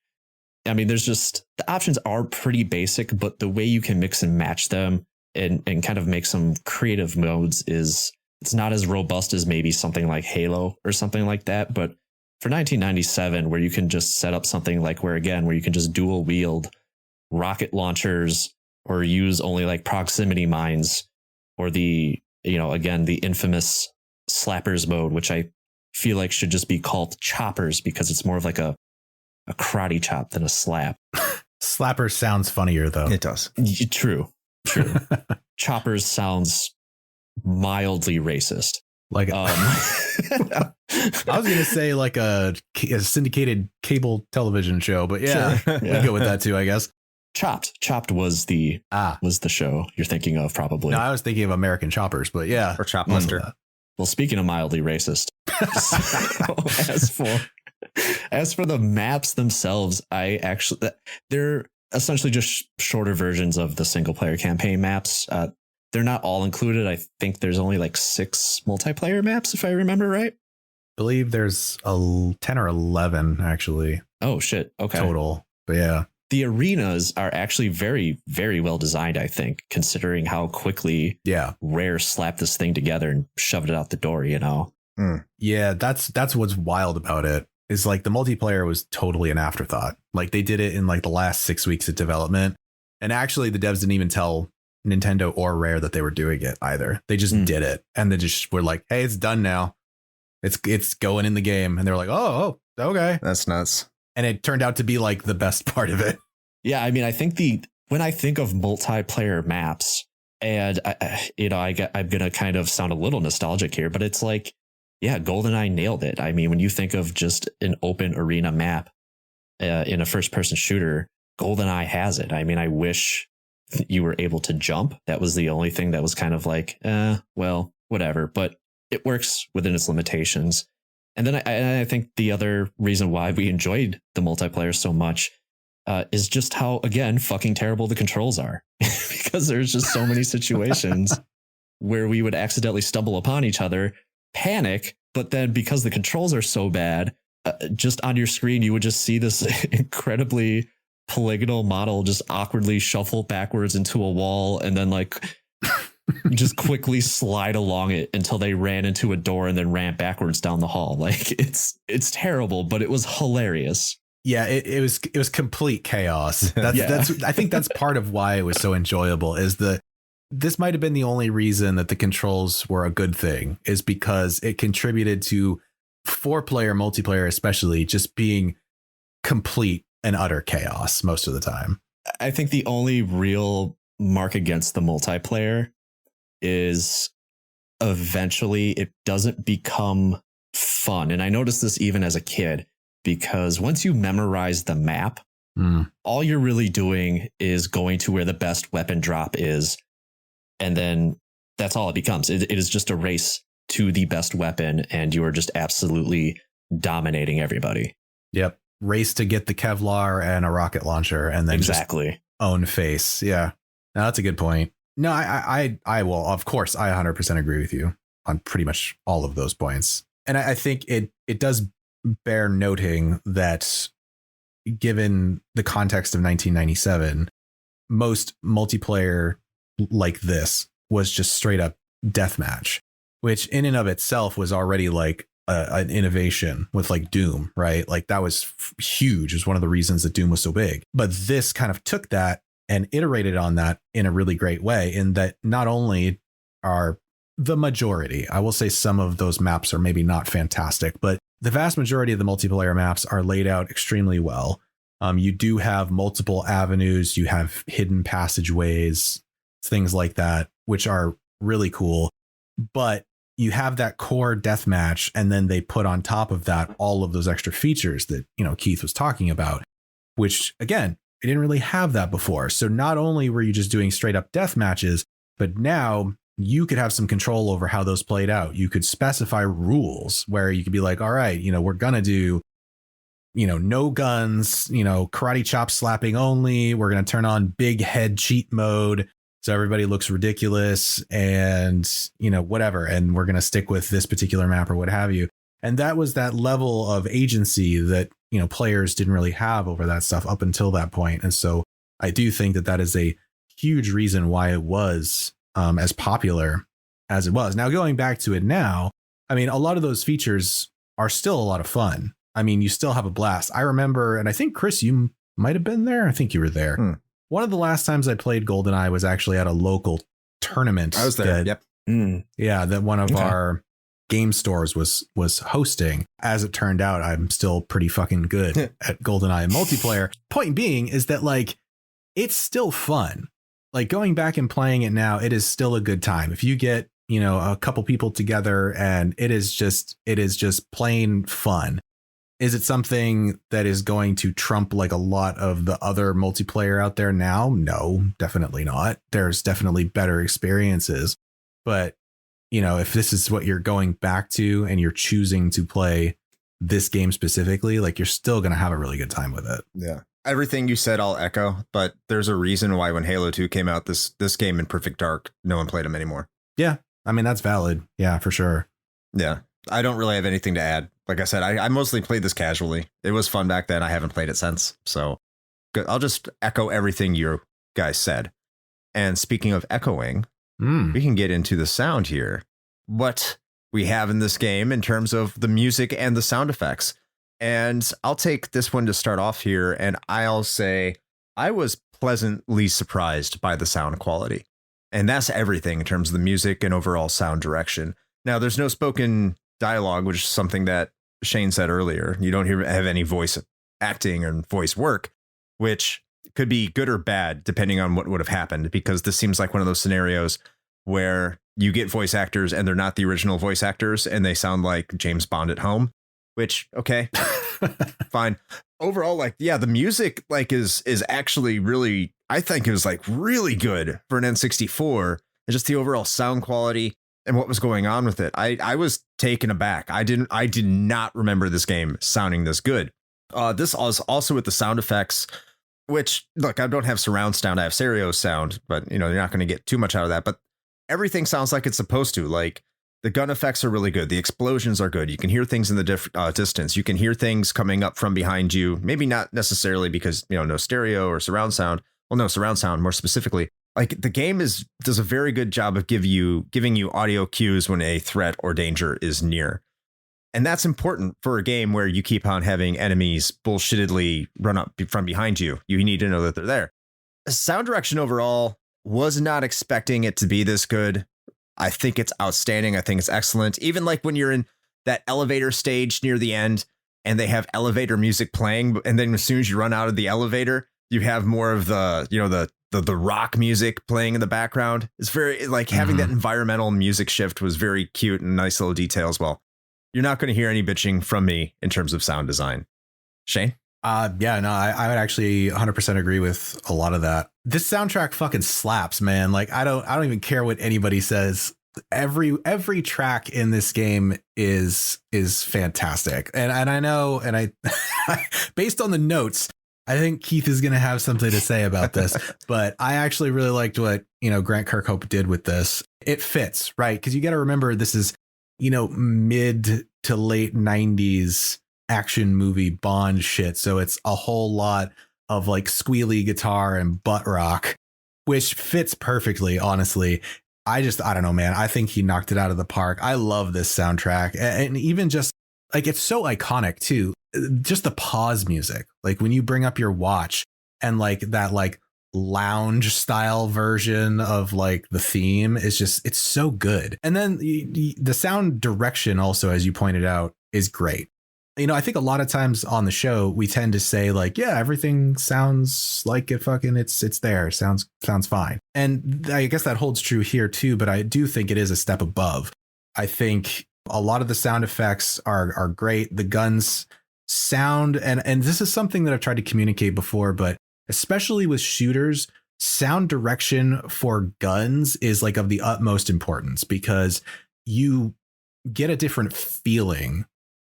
I mean, there's just, the options are pretty basic, but the way you can mix and match them and kind of make some creative modes it's not as robust as maybe something like Halo or something like that, but for 1997, where you can just set up something like where you can just dual wield rocket launchers or use only like proximity mines, or the infamous slappers mode, which I feel like should just be called choppers because it's more of like a karate chop than a slap. Slapper sounds funnier though. It does. True. Choppers sounds mildly racist. Like I was gonna say like a syndicated cable television show, but yeah, Sure. we go with that too, I guess. Chopped was the show you're thinking of, probably. No, I was thinking of American Choppers, but yeah, Or Choplister. Well, speaking of mildly racist, so as for the maps themselves, they're essentially just shorter versions of the single player campaign maps. They're not all included. I think there's only like 6 multiplayer maps, if I remember right. I believe there's 10 or 11 actually. Oh shit. Okay. Total. But yeah. The arenas are actually very, very well designed, I think, considering how quickly Rare slapped this thing together and shoved it out the door, you know? Yeah, that's what's wild about it. Is like the multiplayer was totally an afterthought. Like they did it in like the last 6 weeks of development. And actually the devs didn't even tell Nintendo or Rare that they were doing it either. They just did it. And they just were like, hey, it's done now. It's going in the game. And they were like, oh, okay. That's nuts. And it turned out to be like the best part of it. Yeah, I mean, I think when I think of multiplayer maps, and I'm gonna kind of sound a little nostalgic here, but it's like, yeah, GoldenEye nailed it. I mean, when you think of just an open arena map in a first-person shooter, GoldenEye has it. I mean, I wish you were able to jump. That was the only thing that was kind of like, well, whatever. But it works within its limitations. And then I think the other reason why we enjoyed the multiplayer so much is just how, again, fucking terrible the controls are. Because there's just so many situations where we would accidentally stumble upon each other, panic, but then because the controls are so bad, just on your screen, you would just see this incredibly polygonal model just awkwardly shuffle backwards into a wall and then like just quickly slide along it until they ran into a door and then ran backwards down the hall. Like it's terrible, but it was hilarious. Yeah, it was complete chaos. That's I think that's part of why it was so enjoyable. This might have been the only reason that the controls were a good thing, is because it contributed to 4-player multiplayer, especially just being complete and utter chaos most of the time. I think the only real mark against the multiplayer is eventually it doesn't become fun. And I noticed this even as a kid, because once you memorize the map, all you're really doing is going to where the best weapon drop is. And then that's all it becomes. It is just a race to the best weapon, and you are just absolutely dominating everybody. Yep. Race to get the Kevlar and a rocket launcher, and then exactly just own face. Yeah. No, that's a good point. No, I will. Of course, I 100% agree with you on pretty much all of those points. And I think it does bear noting that given the context of 1997, most multiplayer like this was just straight up deathmatch, which in and of itself was already like an innovation with like Doom, right? Like that was huge. It was one of the reasons that Doom was so big. But this kind of took that and iterated on that in a really great way, in that not only are the majority, I will say some of those maps are maybe not fantastic, but the vast majority of the multiplayer maps are laid out extremely well. You do have multiple avenues, you have hidden passageways, things like that, which are really cool. But you have that core deathmatch, and then they put on top of that all of those extra features that, Keith was talking about, which again, they didn't really have that before. So not only were you just doing straight up death matches, but now you could have some control over how those played out. You could specify rules where you could be like, all right, we're going to do, no guns, karate chop slapping only. We're going to turn on big head cheat mode, so everybody looks ridiculous, and, whatever. And we're going to stick with this particular map or what have you. And that was that level of agency that, players didn't really have over that stuff up until that point. And so I do think that is a huge reason why it was as popular as it was. Now, going back to it now, I mean, a lot of those features are still a lot of fun. I mean, you still have a blast. I remember, and I think Chris, you might have been there. I think you were there. One of the last times I played GoldenEye was actually at a local tournament. I was there. That, yep. Yeah, that one of our game stores was hosting. As it turned out, I'm still pretty fucking good at GoldenEye multiplayer. Point being is that like it's still fun. Like going back and playing it now, it is still a good time. If you get, a couple people together and it is just plain fun. Is it something that is going to trump like a lot of the other multiplayer out there now? No, definitely not. There's definitely better experiences. But, if this is what you're going back to and you're choosing to play this game specifically, like you're still going to have a really good time with it. Yeah. Everything you said, I'll echo, but there's a reason why when Halo 2 came out, this game in Perfect Dark, no one played them anymore. Yeah. I mean, that's valid. Yeah, for sure. Yeah. I don't really have anything to add. Like I said, I mostly played this casually. It was fun back then. I haven't played it since. So good. I'll just echo everything you guys said. And speaking of echoing, we can get into the sound here. What we have in this game in terms of the music and the sound effects. And I'll take this one to start off here. And I'll say I was pleasantly surprised by the sound quality. And that's everything in terms of the music and overall sound direction. Now, there's no spoken dialogue, which is something that Shane said earlier. You don't have any voice acting and voice work, which could be good or bad, depending on what would have happened, because this seems like one of those scenarios where you get voice actors and they're not the original voice actors and they sound like James Bond at home, which, okay, fine. Overall, like, yeah, the music like is actually really, I think it was like really good for an N64, and just the overall sound quality and what was going on with it. I was taken aback. I did not remember this game sounding this good. This was also with the sound effects, which, look, I don't have surround sound, I have stereo sound, but you're not going to get too much out of that. But everything sounds like it's supposed to. Like the gun effects are really good. The explosions are good. You can hear things in the distance. You can hear things coming up from behind you. Maybe not necessarily because, no stereo or surround sound. Well, no, surround sound more specifically. Like the game does a very good job of giving you audio cues when a threat or danger is near. And that's important for a game where you keep on having enemies bullshittedly run up from behind you. You need to know that they're there. Sound direction overall, was not expecting it to be this good. I think it's outstanding. I think it's excellent. Even like when you're in that elevator stage near the end and they have elevator music playing, and then as soon as you run out of the elevator, you have more of the rock music playing in the background. It's very like having that environmental music shift was very cute and nice little detail as well. You're not going to hear any bitching from me in terms of sound design. Shane? I would actually 100% agree with a lot of that. This soundtrack fucking slaps, man. Like I don't even care what anybody says. Every track in this game is fantastic. And I know, and I based on the notes, I think Keith is going to have something to say about this, but I actually really liked what, Grant Kirkhope did with this. It fits, right? Because you got to remember this is, mid to late 90s action movie Bond shit. So it's a whole lot of like squealy guitar and butt rock, which fits perfectly, honestly. I don't know, man. I think he knocked it out of the park. I love this soundtrack. And even just like, it's so iconic too. Just the pause music, like when you bring up your watch and like that, like lounge style version of like the theme is just, it's so good. And then the sound direction also, as you pointed out, is great. I think a lot of times on the show, we tend to say like, yeah, everything sounds like it fucking it's there. Sounds fine. And I guess that holds true here too. But I do think it is a step above. I think a lot of the sound effects are great. The guns sound, and this is something that I've tried to communicate before, but especially with shooters, sound direction for guns is like of the utmost importance because you get a different feeling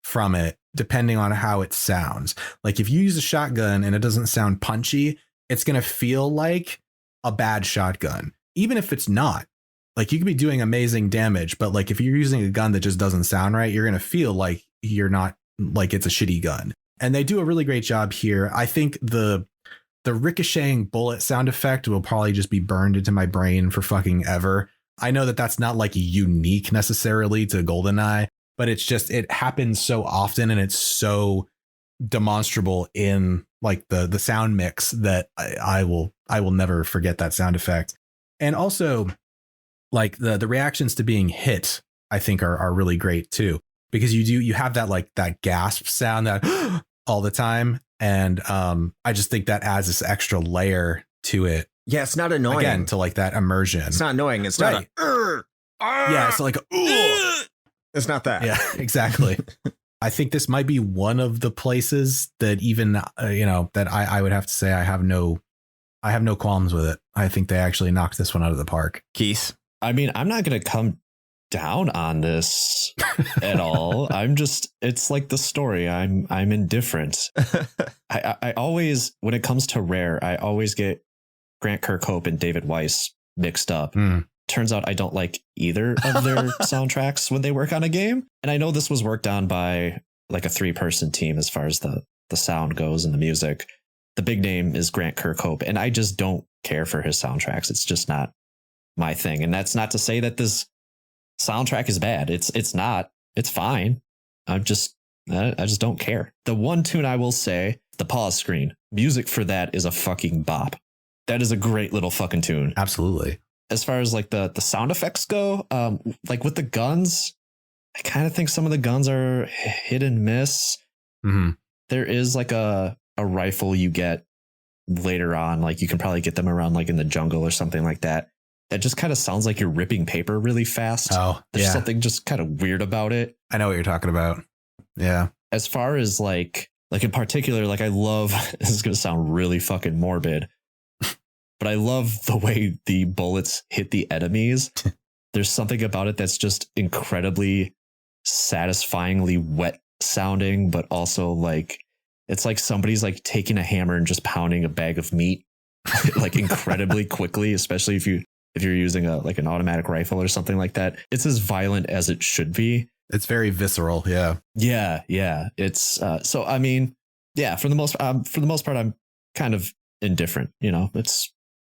from it depending on how it sounds. Like if you use a shotgun and it doesn't sound punchy, it's going to feel like a bad shotgun, even if it's not. Like you could be doing amazing damage, but like if you're using a gun that just doesn't sound right, you're going to feel like you're not, like it's a shitty gun. And they do a really great job here. I think the ricocheting bullet sound effect will probably just be burned into my brain for fucking ever. I know that that's not like unique necessarily to GoldenEye, but it's just, it happens so often and it's so demonstrable in like the sound mix that I will never forget that sound effect. And also like the reactions to being hit, I think are really great too, because you have that like that gasp sound that all the time. And I just think that adds this extra layer to it. Yeah, it's not annoying. Again, to like that immersion. It's not annoying. It's not yeah, it's like it's not that. Yeah, exactly. I think this might be one of the places that even that I would have to say I have no qualms with it. I think they actually knocked this one out of the park. Keith, I mean, I'm not going to come down on this at all. It's like the story. I'm indifferent. I always, when it comes to Rare, I always get Grant Kirkhope and David Weiss mixed up. Turns out I don't like either of their soundtracks when they work on a game. And I know this was worked on by like a 3-person team as far as the sound goes and the music. The big name is Grant Kirkhope, and I just don't care for his soundtracks. It's just not my thing. And that's not to say that this soundtrack is bad. It's not. It's fine. I just don't care. The one tune I will say, the pause screen, music for that is a fucking bop. That is a great little fucking tune. Absolutely. As far as like the sound effects go, like with the guns, I kind of think some of the guns are hit and miss. Mm-hmm. There is like a rifle you get later on, like you can probably get them around like in the jungle or something like that. That just kind of sounds like you're ripping paper really fast. Oh, there's yeah. something just kind of weird about it. I know what you're talking about. Yeah. As far as like in particular, like I love, this is going to sound really fucking morbid, but I love the way the bullets hit the enemies. There's something about it that's just incredibly satisfyingly wet sounding, but also like, it's like somebody's like taking a hammer and just pounding a bag of meat like incredibly quickly, especially if you're using an automatic rifle or something like that. It's as violent as it should be. It's very visceral. Yeah. Yeah. It's so I mean, yeah, for the most part, I'm kind of indifferent.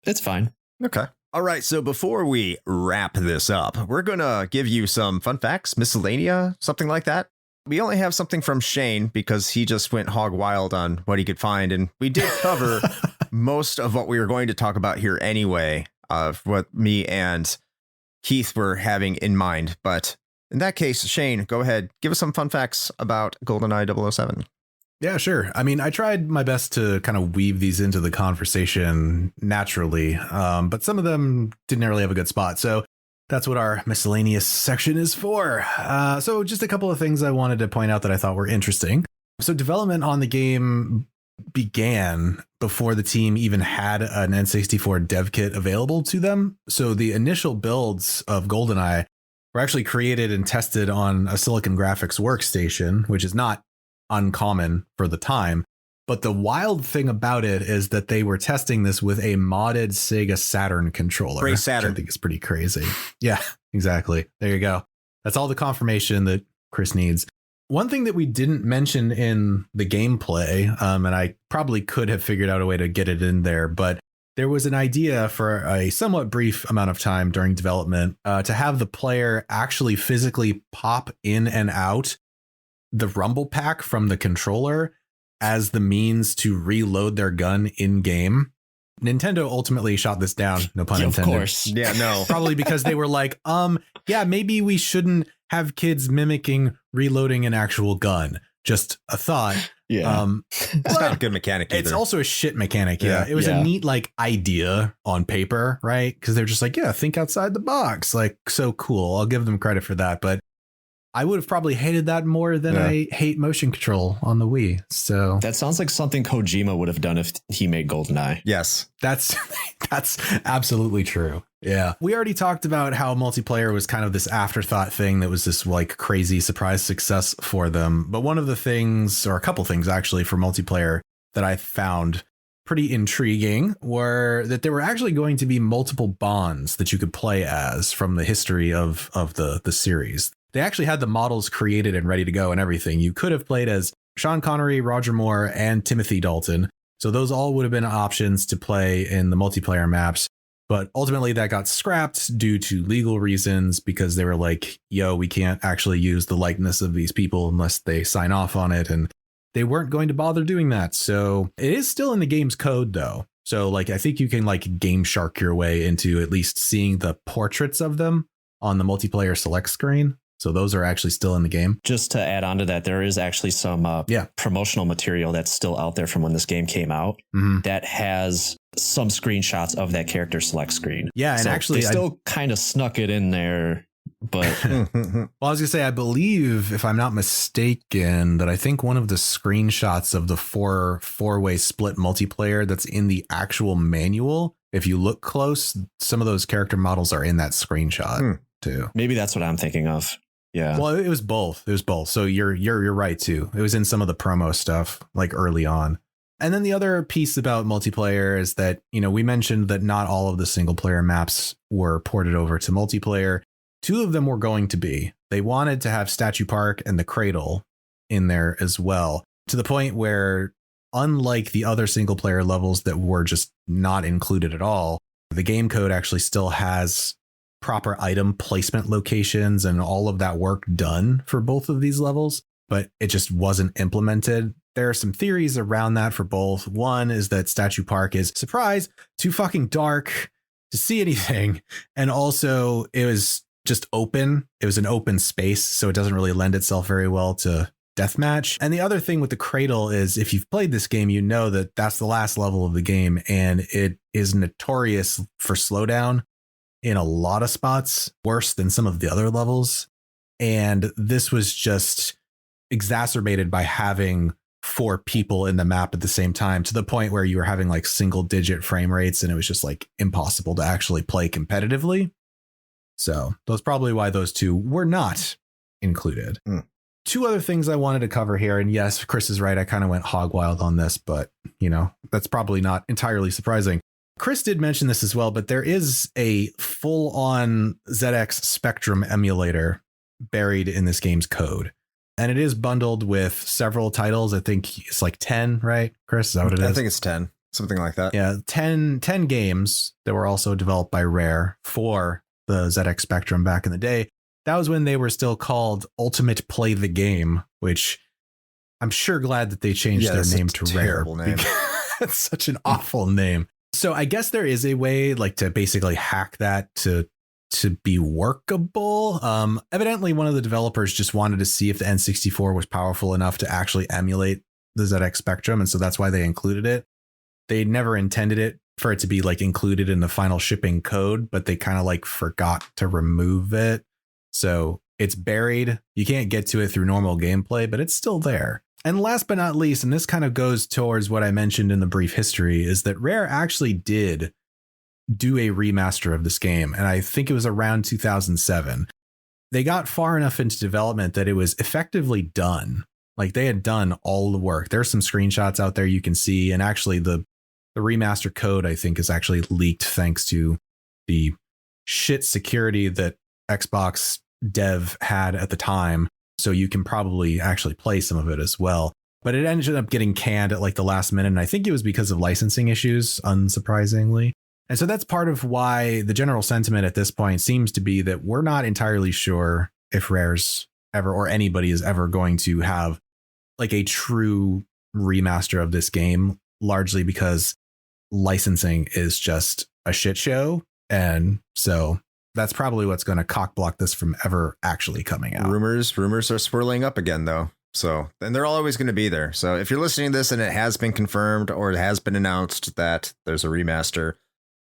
It's fine. Okay. All right. So before we wrap this up, we're going to give you some fun facts, miscellanea, something like that. We only have something from Shane because he just went hog wild on what he could find. And we did cover most of what we were going to talk about here anyway, of what me and Keith were having in mind. But in that case, Shane, go ahead. Give us some fun facts about GoldenEye 007. Yeah, sure. I mean, I tried my best to kind of weave these into the conversation naturally, but some of them didn't really have a good spot. So that's what our miscellaneous section is for. So just a couple of things I wanted to point out that I thought were interesting. So development on the game began before the team even had an N64 dev kit available to them. So the initial builds of GoldenEye were actually created and tested on a Silicon Graphics workstation, which is not uncommon for the time. But the wild thing about it is that they were testing this with a modded Sega Saturn controller. Great Saturn. I think it's pretty crazy. Yeah, exactly. There you go. That's all the confirmation that Chris needs. One thing that we didn't mention in the gameplay, and I probably could have figured out a way to get it in there, but there was an idea for a somewhat brief amount of time during development to have the player actually physically pop in and out the rumble pack from the controller as the means to reload their gun in game. Nintendo ultimately shot this down, no pun intended. Of course. Yeah, no. Probably because they were like, yeah, maybe we shouldn't have kids mimicking reloading an actual gun. Just a thought. Yeah. It's not a good mechanic either. It's also a shit mechanic. Yeah. It was Yeah. a neat like idea on paper, right? Because they're just like, yeah, think outside the box. Like, so cool. I'll give them credit for that. But I would have probably hated that more than I hate motion control on the Wii. So That sounds like something Kojima would have done if he made GoldenEye. Yes. that's absolutely true. Yeah. We already talked about how multiplayer was kind of this afterthought thing that was this like crazy surprise success for them. But one of the things, or a couple things actually, for multiplayer that I found pretty intriguing were that there were actually going to be multiple Bonds that you could play as from the history of the series. They actually had the models created and ready to go and everything. You could have played as Sean Connery, Roger Moore, and Timothy Dalton. So those all would have been options to play in the multiplayer maps. But ultimately that got scrapped due to legal reasons because they were like, yo, we can't actually use the likeness of these people unless they sign off on it. And they weren't going to bother doing that. So it is still in the game's code, though. So like, I think you can like Game Shark your way into at least seeing the portraits of them on the multiplayer select screen. So those are actually still in the game. Just to add on to that, there is actually some promotional material that's still out there from when this game came out that has some screenshots of that character select screen. Yeah, and so actually, they still kind of snuck it in there. But well, I was gonna say, I believe, if I'm not mistaken, that I think one of the screenshots of the four-way split multiplayer that's in the actual manual, if you look close, some of those character models are in that screenshot too. Maybe that's what I'm thinking of. Yeah. Well, it was both. It was both. So you're right too. It was in some of the promo stuff like early on. And then the other piece about multiplayer is that, you know, we mentioned that not all of the single player maps were ported over to multiplayer. 2 of them were going to be. They wanted to have Statue Park and the Cradle in there as well, to the point where, unlike the other single player levels that were just not included at all, the game code actually still has proper item placement locations and all of that work done for both of these levels, but it just wasn't implemented. There are some theories around that for both. One is that Statue Park is, surprise, too fucking dark to see anything. And also it was just open. It was an open space, so it doesn't really lend itself very well to deathmatch. And the other thing with the Cradle is, if you've played this game, you know that that's the last level of the game, and it is notorious for slowdown in a lot of spots, worse than some of the other levels. And this was just exacerbated by having 4 people in the map at the same time, to the point where you were having like single digit frame rates, and it was just like impossible to actually play competitively. So that's probably why those 2 were not included. 2 other things I wanted to cover here. And yes, Chris is right. I kind of went hog wild on this, but you know, that's probably not entirely surprising. Chris did mention this as well, but there is a full on ZX Spectrum emulator buried in this game's code. And it is bundled with several titles. I think it's like 10, right? Chris, is that what it is? I think it's 10, something like that. Yeah, 10 games that were also developed by Rare for the ZX Spectrum back in the day. That was when they were still called Ultimate Play the Game, which I'm sure glad that they changed their name to Rare. Name. It's such an awful name. So I guess there is a way like to basically hack that to be workable. Evidently, one of the developers just wanted to see if the N64 was powerful enough to actually emulate the ZX Spectrum. And so that's why they included it. They never intended it for it to be like included in the final shipping code, but they kind of like forgot to remove it. So it's buried. You can't get to it through normal gameplay, but it's still there. And last but not least, and this kind of goes towards what I mentioned in the brief history, is that Rare actually did do a remaster of this game. And I think it was around 2007. They got far enough into development that it was effectively done. Like they had done all the work. There's some screenshots out there you can see. And actually the remaster code, I think, is actually leaked thanks to the shit security that Xbox dev had at the time. So you can probably actually play some of it as well. But it ended up getting canned at like the last minute. And I think it was because of licensing issues, unsurprisingly. And so that's part of why the general sentiment at this point seems to be that we're not entirely sure if Rare's ever, or anybody is ever, going to have like a true remaster of this game, largely because licensing is just a shit show. And so that's probably what's going to cockblock this from ever actually coming out. Rumors are swirling up again, though. So, and they're always going to be there. So if you're listening to this and it has been confirmed or it has been announced that there's a remaster,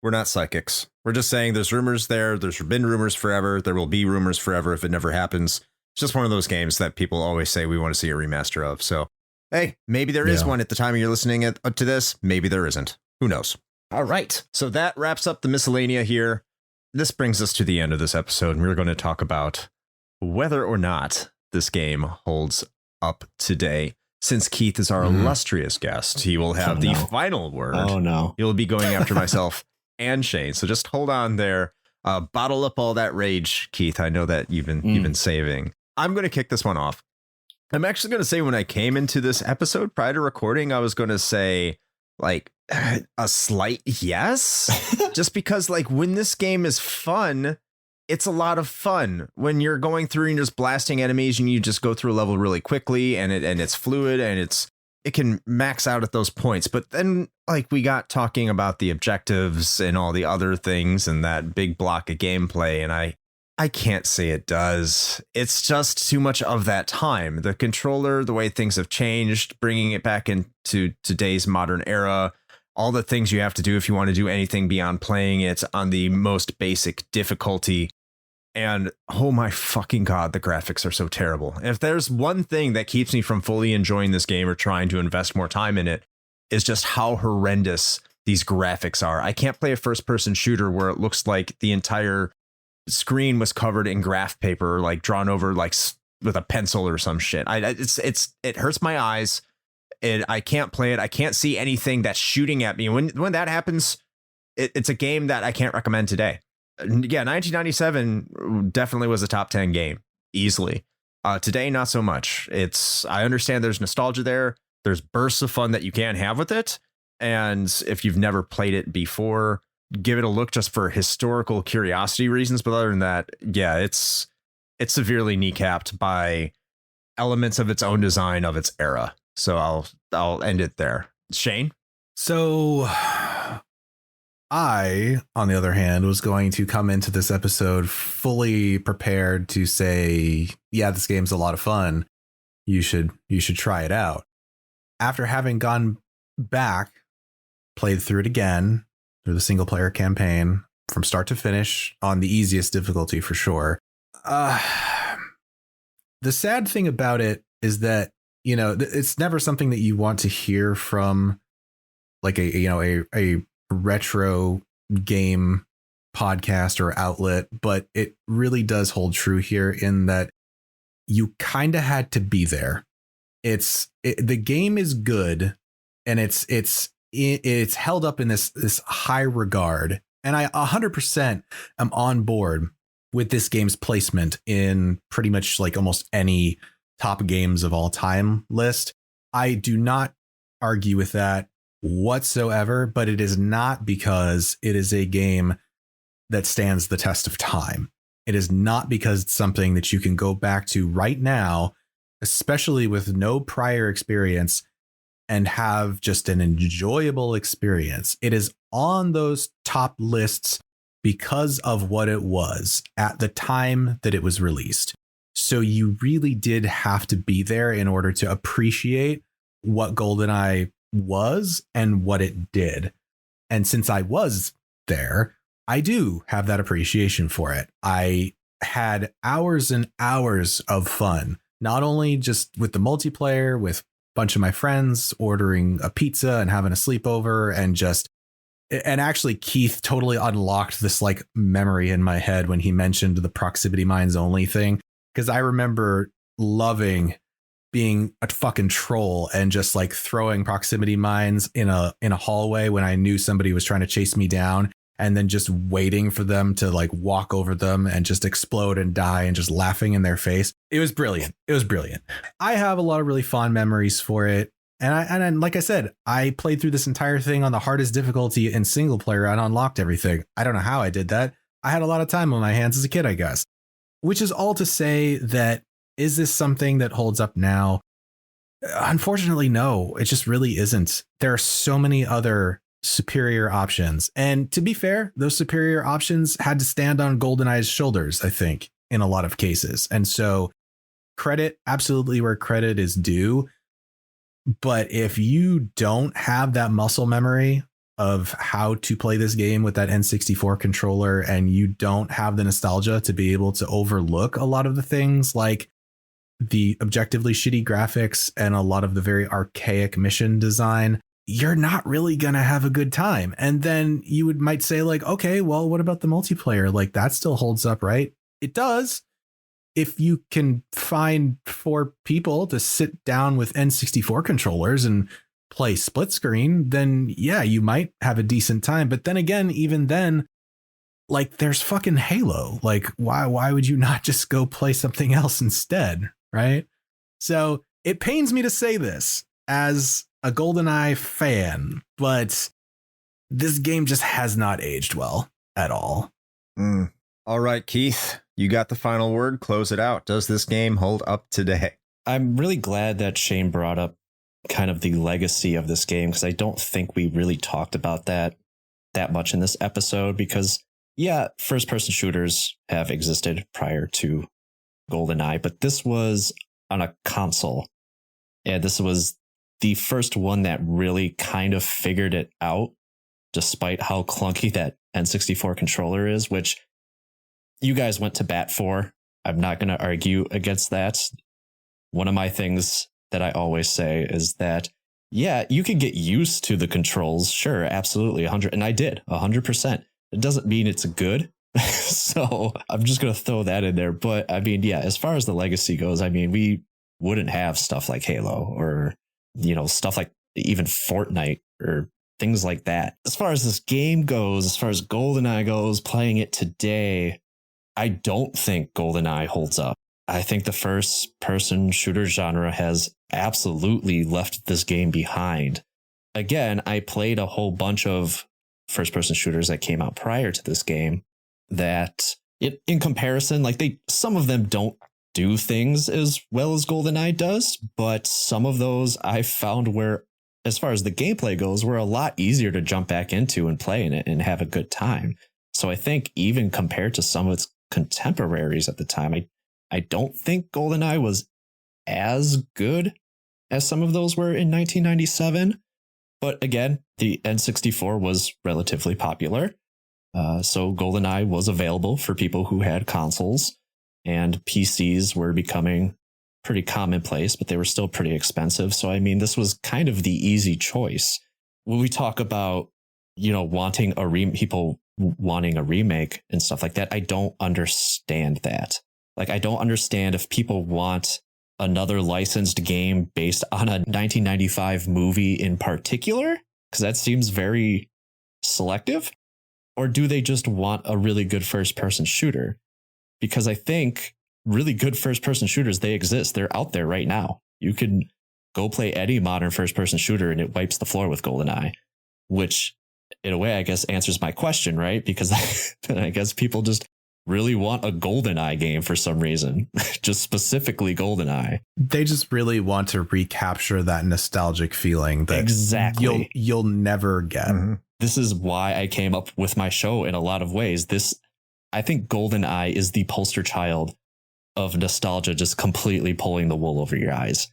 we're not psychics. We're just saying there's rumors there. There's been rumors forever. There will be rumors forever if it never happens. It's just one of those games that people always say we want to see a remaster of. So, hey, maybe there is one at the time you're listening to this. Maybe there isn't. Who knows? All right. So that wraps up the miscellanea here. This brings us to the end of this episode, and we're going to talk about whether or not this game holds up today. Since Keith is our illustrious guest, he will have the final word. Oh, no. He'll be going after myself and Shane. So just hold on there. Bottle up all that rage, Keith. I know that you've been saving. I'm going to kick this one off. I'm actually going to say, when I came into this episode prior to recording, I was going to say, like, A slight yes. Just because like when this game is fun, it's a lot of fun. When you're going through and just blasting enemies and you just go through a level really quickly and it's fluid and it can max out at those points. But then like we got talking about the objectives and all the other things and that big block of gameplay, and I can't say it does. It's just too much of that time. The controller, the way things have changed, bringing it back into today's modern era, all the things you have to do if you want to do anything beyond playing it on the most basic difficulty. And oh my fucking God, the graphics are so terrible. If there's one thing that keeps me from fully enjoying this game or trying to invest more time in it, is just how horrendous these graphics are. I can't play a first person shooter where it looks like the entire screen was covered in graph paper, like drawn over like with a pencil or some shit. It hurts my eyes. I can't play it. I can't see anything that's shooting at me. When that happens, it's a game that I can't recommend today. Yeah, 1997 definitely was a top 10 game, easily. Today, not so much. I understand there's nostalgia there. There's bursts of fun that you can have with it. And if you've never played it before, give it a look just for historical curiosity reasons. But other than that, yeah, it's severely kneecapped by elements of its own design of its era. So I'll end it there. Shane? So I, on the other hand, was going to come into this episode fully prepared to say, yeah, this game's a lot of fun. You should try it out. After having gone back, played through it again, through the single player campaign from start to finish on the easiest difficulty for sure. The sad thing about it is that, you know, it's never something that you want to hear from like a retro game podcast or outlet, but it really does hold true here in that you kind of had to be there. The game is good, and it's held up in this high regard, and I 100% am on board with this game's placement in pretty much like almost any top games of all time list. I do not argue with that whatsoever, but it is not because it is a game that stands the test of time. It is not because it's something that you can go back to right now, especially with no prior experience, and have just an enjoyable experience. It is on those top lists because of what it was at the time that it was released. So you really did have to be there in order to appreciate what GoldenEye was and what it did. And since I was there, I do have that appreciation for it. I had hours and hours of fun, not only just with the multiplayer, with a bunch of my friends ordering a pizza and having a sleepover, and actually Keith totally unlocked this like memory in my head when he mentioned the proximity mines only thing. Because I remember loving being a fucking troll and just like throwing proximity mines in a hallway when I knew somebody was trying to chase me down, and then just waiting for them to like walk over them and just explode and die and just laughing in their face. It was brilliant. It was brilliant. I have a lot of really fond memories for it. And like I said, I played through this entire thing on the hardest difficulty in single player and unlocked everything. I don't know how I did that. I had a lot of time on my hands as a kid, I guess. Which is all to say that, is this something that holds up now? Unfortunately, no, it just really isn't. There are so many other superior options. And to be fair, those superior options had to stand on GoldenEye's shoulders, I think, in a lot of cases. And so credit absolutely where credit is due. But if you don't have that muscle memory of how to play this game with that N64 controller, and you don't have the nostalgia to be able to overlook a lot of the things like the objectively shitty graphics and a lot of the very archaic mission design, you're not really going to have a good time. And then you might say like, okay, well, what about the multiplayer? Like that still holds up, right? It does. If you can find 4 people to sit down with N64 controllers and play split screen, then yeah, you might have a decent time. But then again, even then, like there's fucking Halo. Like why would you not just go play something else instead? Right. So it pains me to say this as a GoldenEye fan, but this game just has not aged well at all. All right, Keith, you got the final word. Close it out. Does this game hold up today? I'm really glad that Shane brought up kind of the legacy of this game, because I don't think we really talked about that much in this episode, because yeah, first person shooters have existed prior to GoldenEye, but this was on a console, and this was the first one that really kind of figured it out, despite how clunky that N64 controller is, which you guys went to bat for. I'm not going to argue against that. One of my things that I always say is that, yeah, you can get used to the controls. Sure, absolutely. 100. And I did 100%. It doesn't mean it's good. So I'm just going to throw that in there. But I mean, yeah, as far as the legacy goes, I mean, we wouldn't have stuff like Halo or, you know, stuff like even Fortnite or things like that. As far as this game goes, as far as GoldenEye goes, playing it today, I don't think GoldenEye holds up. I think the first person shooter genre has absolutely left this game behind. Again, I played a whole bunch of first person shooters that came out prior to this game that in comparison, like some of them don't do things as well as GoldenEye does, but some of those I found were, as far as the gameplay goes, were a lot easier to jump back into and play in it and have a good time. So I think even compared to some of its contemporaries at the time, I don't think GoldenEye was as good as some of those were in 1997. But again, the N64 was relatively popular. So GoldenEye was available for people who had consoles, and PCs were becoming pretty commonplace, but they were still pretty expensive. So, I mean, this was kind of the easy choice. When we talk about, you know, people wanting a remake and stuff like that, I don't understand that. Like, I don't understand if people want another licensed game based on a 1995 movie in particular, because that seems very selective. Or do they just want a really good first person shooter? Because I think really good first person shooters, they exist. They're out there right now. You can go play any modern first person shooter and it wipes the floor with GoldenEye, which in a way, I guess, answers my question, right? Because I guess people just really want a GoldenEye game for some reason, just specifically GoldenEye. They just really want to recapture that nostalgic feeling that exactly you'll never get. Mm-hmm. This is why I came up with my show in a lot of ways. I think GoldenEye is the poster child of nostalgia, just completely pulling the wool over your eyes.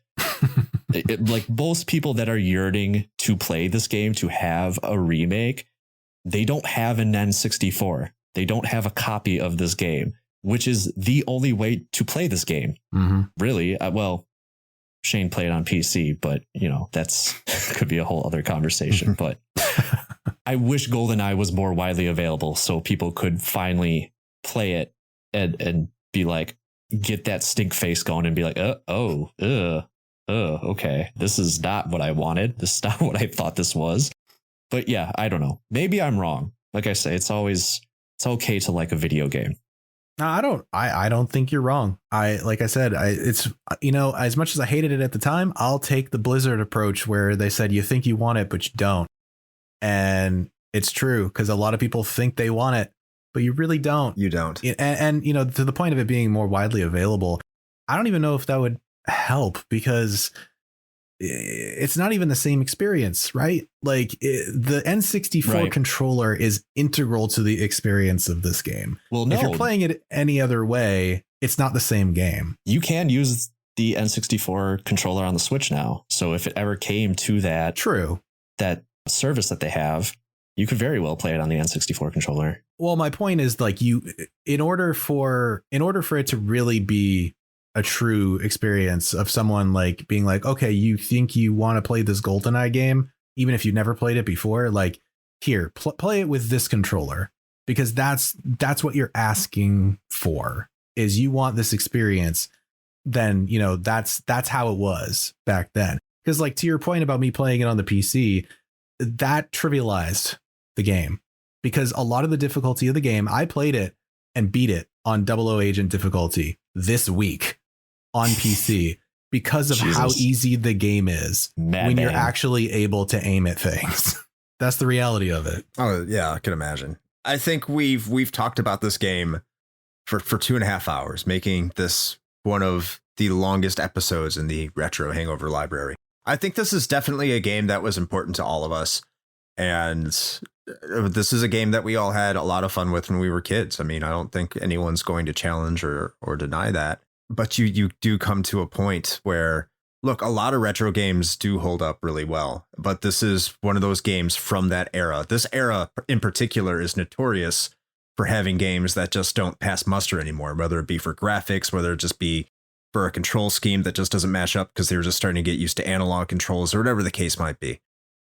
Like most people that are yearning to play this game, to have a remake, they don't have an N64. They don't have a copy of this game, which is the only way to play this game. Mm-hmm. Really. Well, Shane played on PC, but you know, that's could be a whole other conversation. But I wish GoldenEye was more widely available so people could finally play it and be like, get that stink face going and be like, okay, this is not what I wanted. This is not what I thought this was. But yeah, I don't know. Maybe I'm wrong. Like I say, it's okay to like a video game. No, I don't think you're wrong. Like I said, it's, you know, as much as I hated it at the time, I'll take the Blizzard approach where they said, you think you want it, but you don't. And it's true, because a lot of people think they want it, but you really don't. You don't. And, you know, to the point of it being more widely available, I don't even know if that would help, because it's not even the same experience, right? Like the N64 controller is integral to the experience of this game. Well, no, if you're playing it any other way, it's not the same game. You can use the N64 controller on the Switch now. So if it ever came to that, that service that they have, you could very well play it on the N64 controller. Well, my point is, like, in order for it to really be a true experience of someone like being like, okay, you think you want to play this GoldenEye game, even if you've never played it before, like, here, play it with this controller, because that's what you're asking for, is you want this experience. Then, you know, that's how it was back then. Because, like, to your point about me playing it on the PC, that trivialized the game, because a lot of the difficulty of the game, I played it and beat it on 00 Agent difficulty this week on PC because of how easy the game is when you're actually able to aim at things. That's the reality of it. Oh yeah, I can imagine. I think we've talked about this game for 2.5 hours, making this one of the longest episodes in the Retro Hangover library. I think this is definitely a game that was important to all of us. And this is a game that we all had a lot of fun with when we were kids. I mean, I don't think anyone's going to challenge or deny that. But you do come to a point where, look, a lot of retro games do hold up really well. But this is one of those games from that era. This era in particular is notorious for having games that just don't pass muster anymore, whether it be for graphics, whether it just be for a control scheme that just doesn't match up because they were just starting to get used to analog controls or whatever the case might be.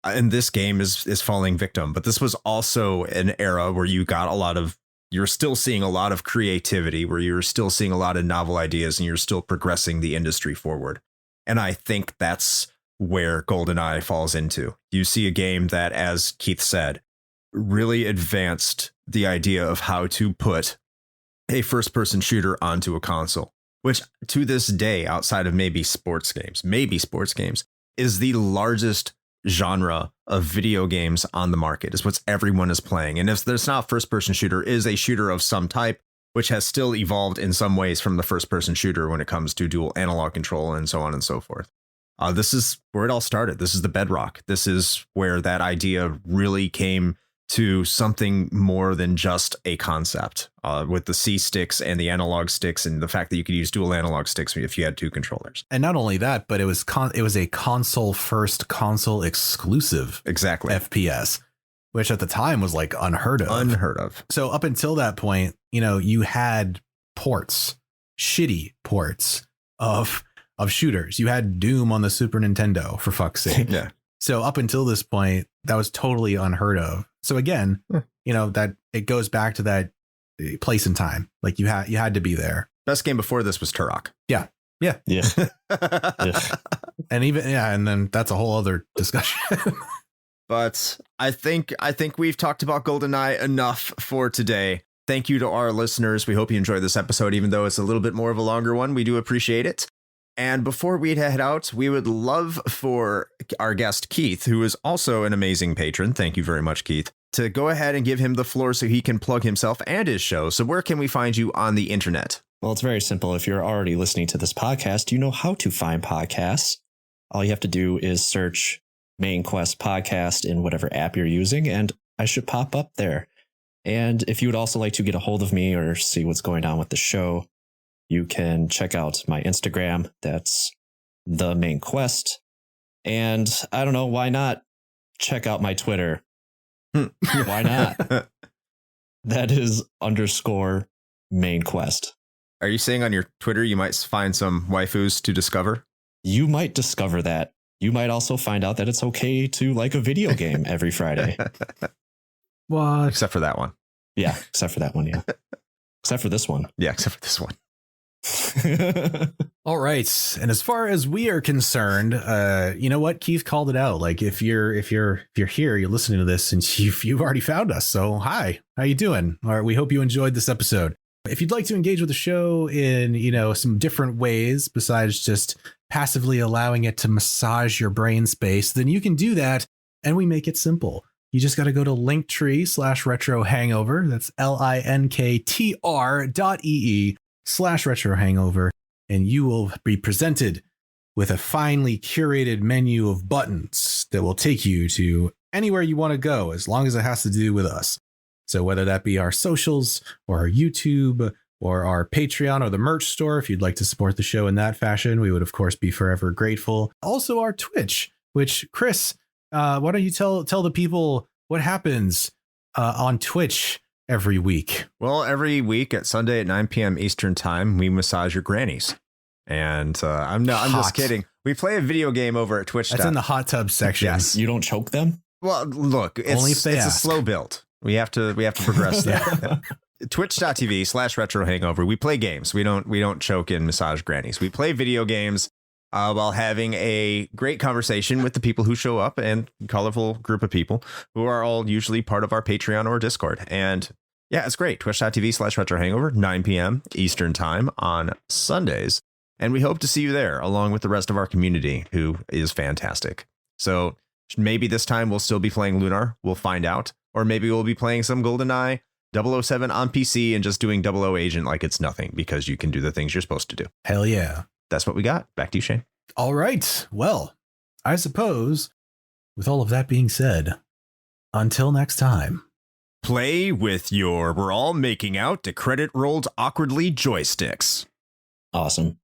And this game is falling victim. But this was also an era where you're still seeing a lot of creativity, where you're still seeing a lot of novel ideas, and you're still progressing the industry forward. And I think that's where GoldenEye falls into. You see a game that, as Keith said, really advanced the idea of how to put a first-person shooter onto a console, which to this day, outside of maybe sports games, is the largest genre of video games on the market. Is what everyone is playing. And if there's not a first-person shooter, is a shooter of some type, which has still evolved in some ways from the first-person shooter when it comes to dual analog control and so on and so forth. This is where it all started. This is the bedrock. This is where that idea really came to something more than just a concept, with the C sticks and the analog sticks, and the fact that you could use dual analog sticks if you had two controllers. And not only that, but it was a console first, console exclusive exactly FPS, which at the time was like unheard of. So up until that point, you had shitty ports of shooters. You had Doom on the Super Nintendo, for fuck's sake. Yeah. So up until this point, that was totally unheard of. So again, that it goes back to that place and time. Like you had to be there. Best game before this was Turok. Yeah. And then that's a whole other discussion. But I think we've talked about GoldenEye enough for today. Thank you to our listeners. We hope you enjoyed this episode, even though it's a little bit more of a longer one. We do appreciate it. And before we head out, we would love for our guest, Keith, who is also an amazing patron. Thank you very much, Keith, to go ahead and give him the floor so he can plug himself and his show. So where can we find you on the internet? Well, it's very simple. If you're already listening to this podcast, you know how to find podcasts. All you have to do is search Main Quest Podcast in whatever app you're using, and I should pop up there. And if you would also like to get a hold of me or see what's going on with the show, you can check out my Instagram. That's The Main Quest. And I don't know, why not check out my Twitter? Why not? That is _Main Quest. Are you saying on your Twitter you might find some waifus to discover? You might discover that. You might also find out that it's okay to like a video game every Friday. What? Except for that one. Yeah, except for that one, yeah. Except for this one. Yeah, except for this one. All right. And as far as we are concerned, you know what? Keith called it out. Like if you're here, you're listening to this and you've already found us. So hi, how you doing? All right. We hope you enjoyed this episode. If you'd like to engage with the show in, some different ways besides just passively allowing it to massage your brain space, then you can do that. And we make it simple. You just got to go to Linktree/Retro Hangover. That's linktr.ee/Retro Hangover. And you will be presented with a finely curated menu of buttons that will take you to anywhere you want to go, as long as it has to do with us. So whether that be our socials or our YouTube or our Patreon or the merch store, if you'd like to support the show in that fashion, we would, of course, be forever grateful. Also our Twitch, which, Chris, why don't you tell the people what happens on Twitch every week? Well, every week at Sunday at 9 p.m. Eastern time, we massage your grannies. And I'm just kidding. We play a video game over at Twitch. That's in the hot tub section. Yes. You don't choke them? Well, look, only if they it's ask. A slow build. We have to progress that. Twitch.tv/Retro Hangover. We play games. We don't choke and massage grannies. We play video games while having a great conversation with the people who show up, and a colorful group of people who are all usually part of our Patreon or Discord. And yeah, it's great. Twitch.tv/Retro Hangover, 9 p.m. Eastern time on Sundays. And we hope to see you there along with the rest of our community, who is fantastic. So Maybe this time we'll still be playing Lunar. We'll find out. Or maybe we'll be playing some GoldenEye 007 on PC and just doing 00 Agent like it's nothing because you can do the things you're supposed to do. Hell yeah. That's what we got. Back to you, Shane. All right. Well, I suppose with all of that being said, until next time. Play with your we're all making out to credit rolled awkwardly joysticks. Awesome.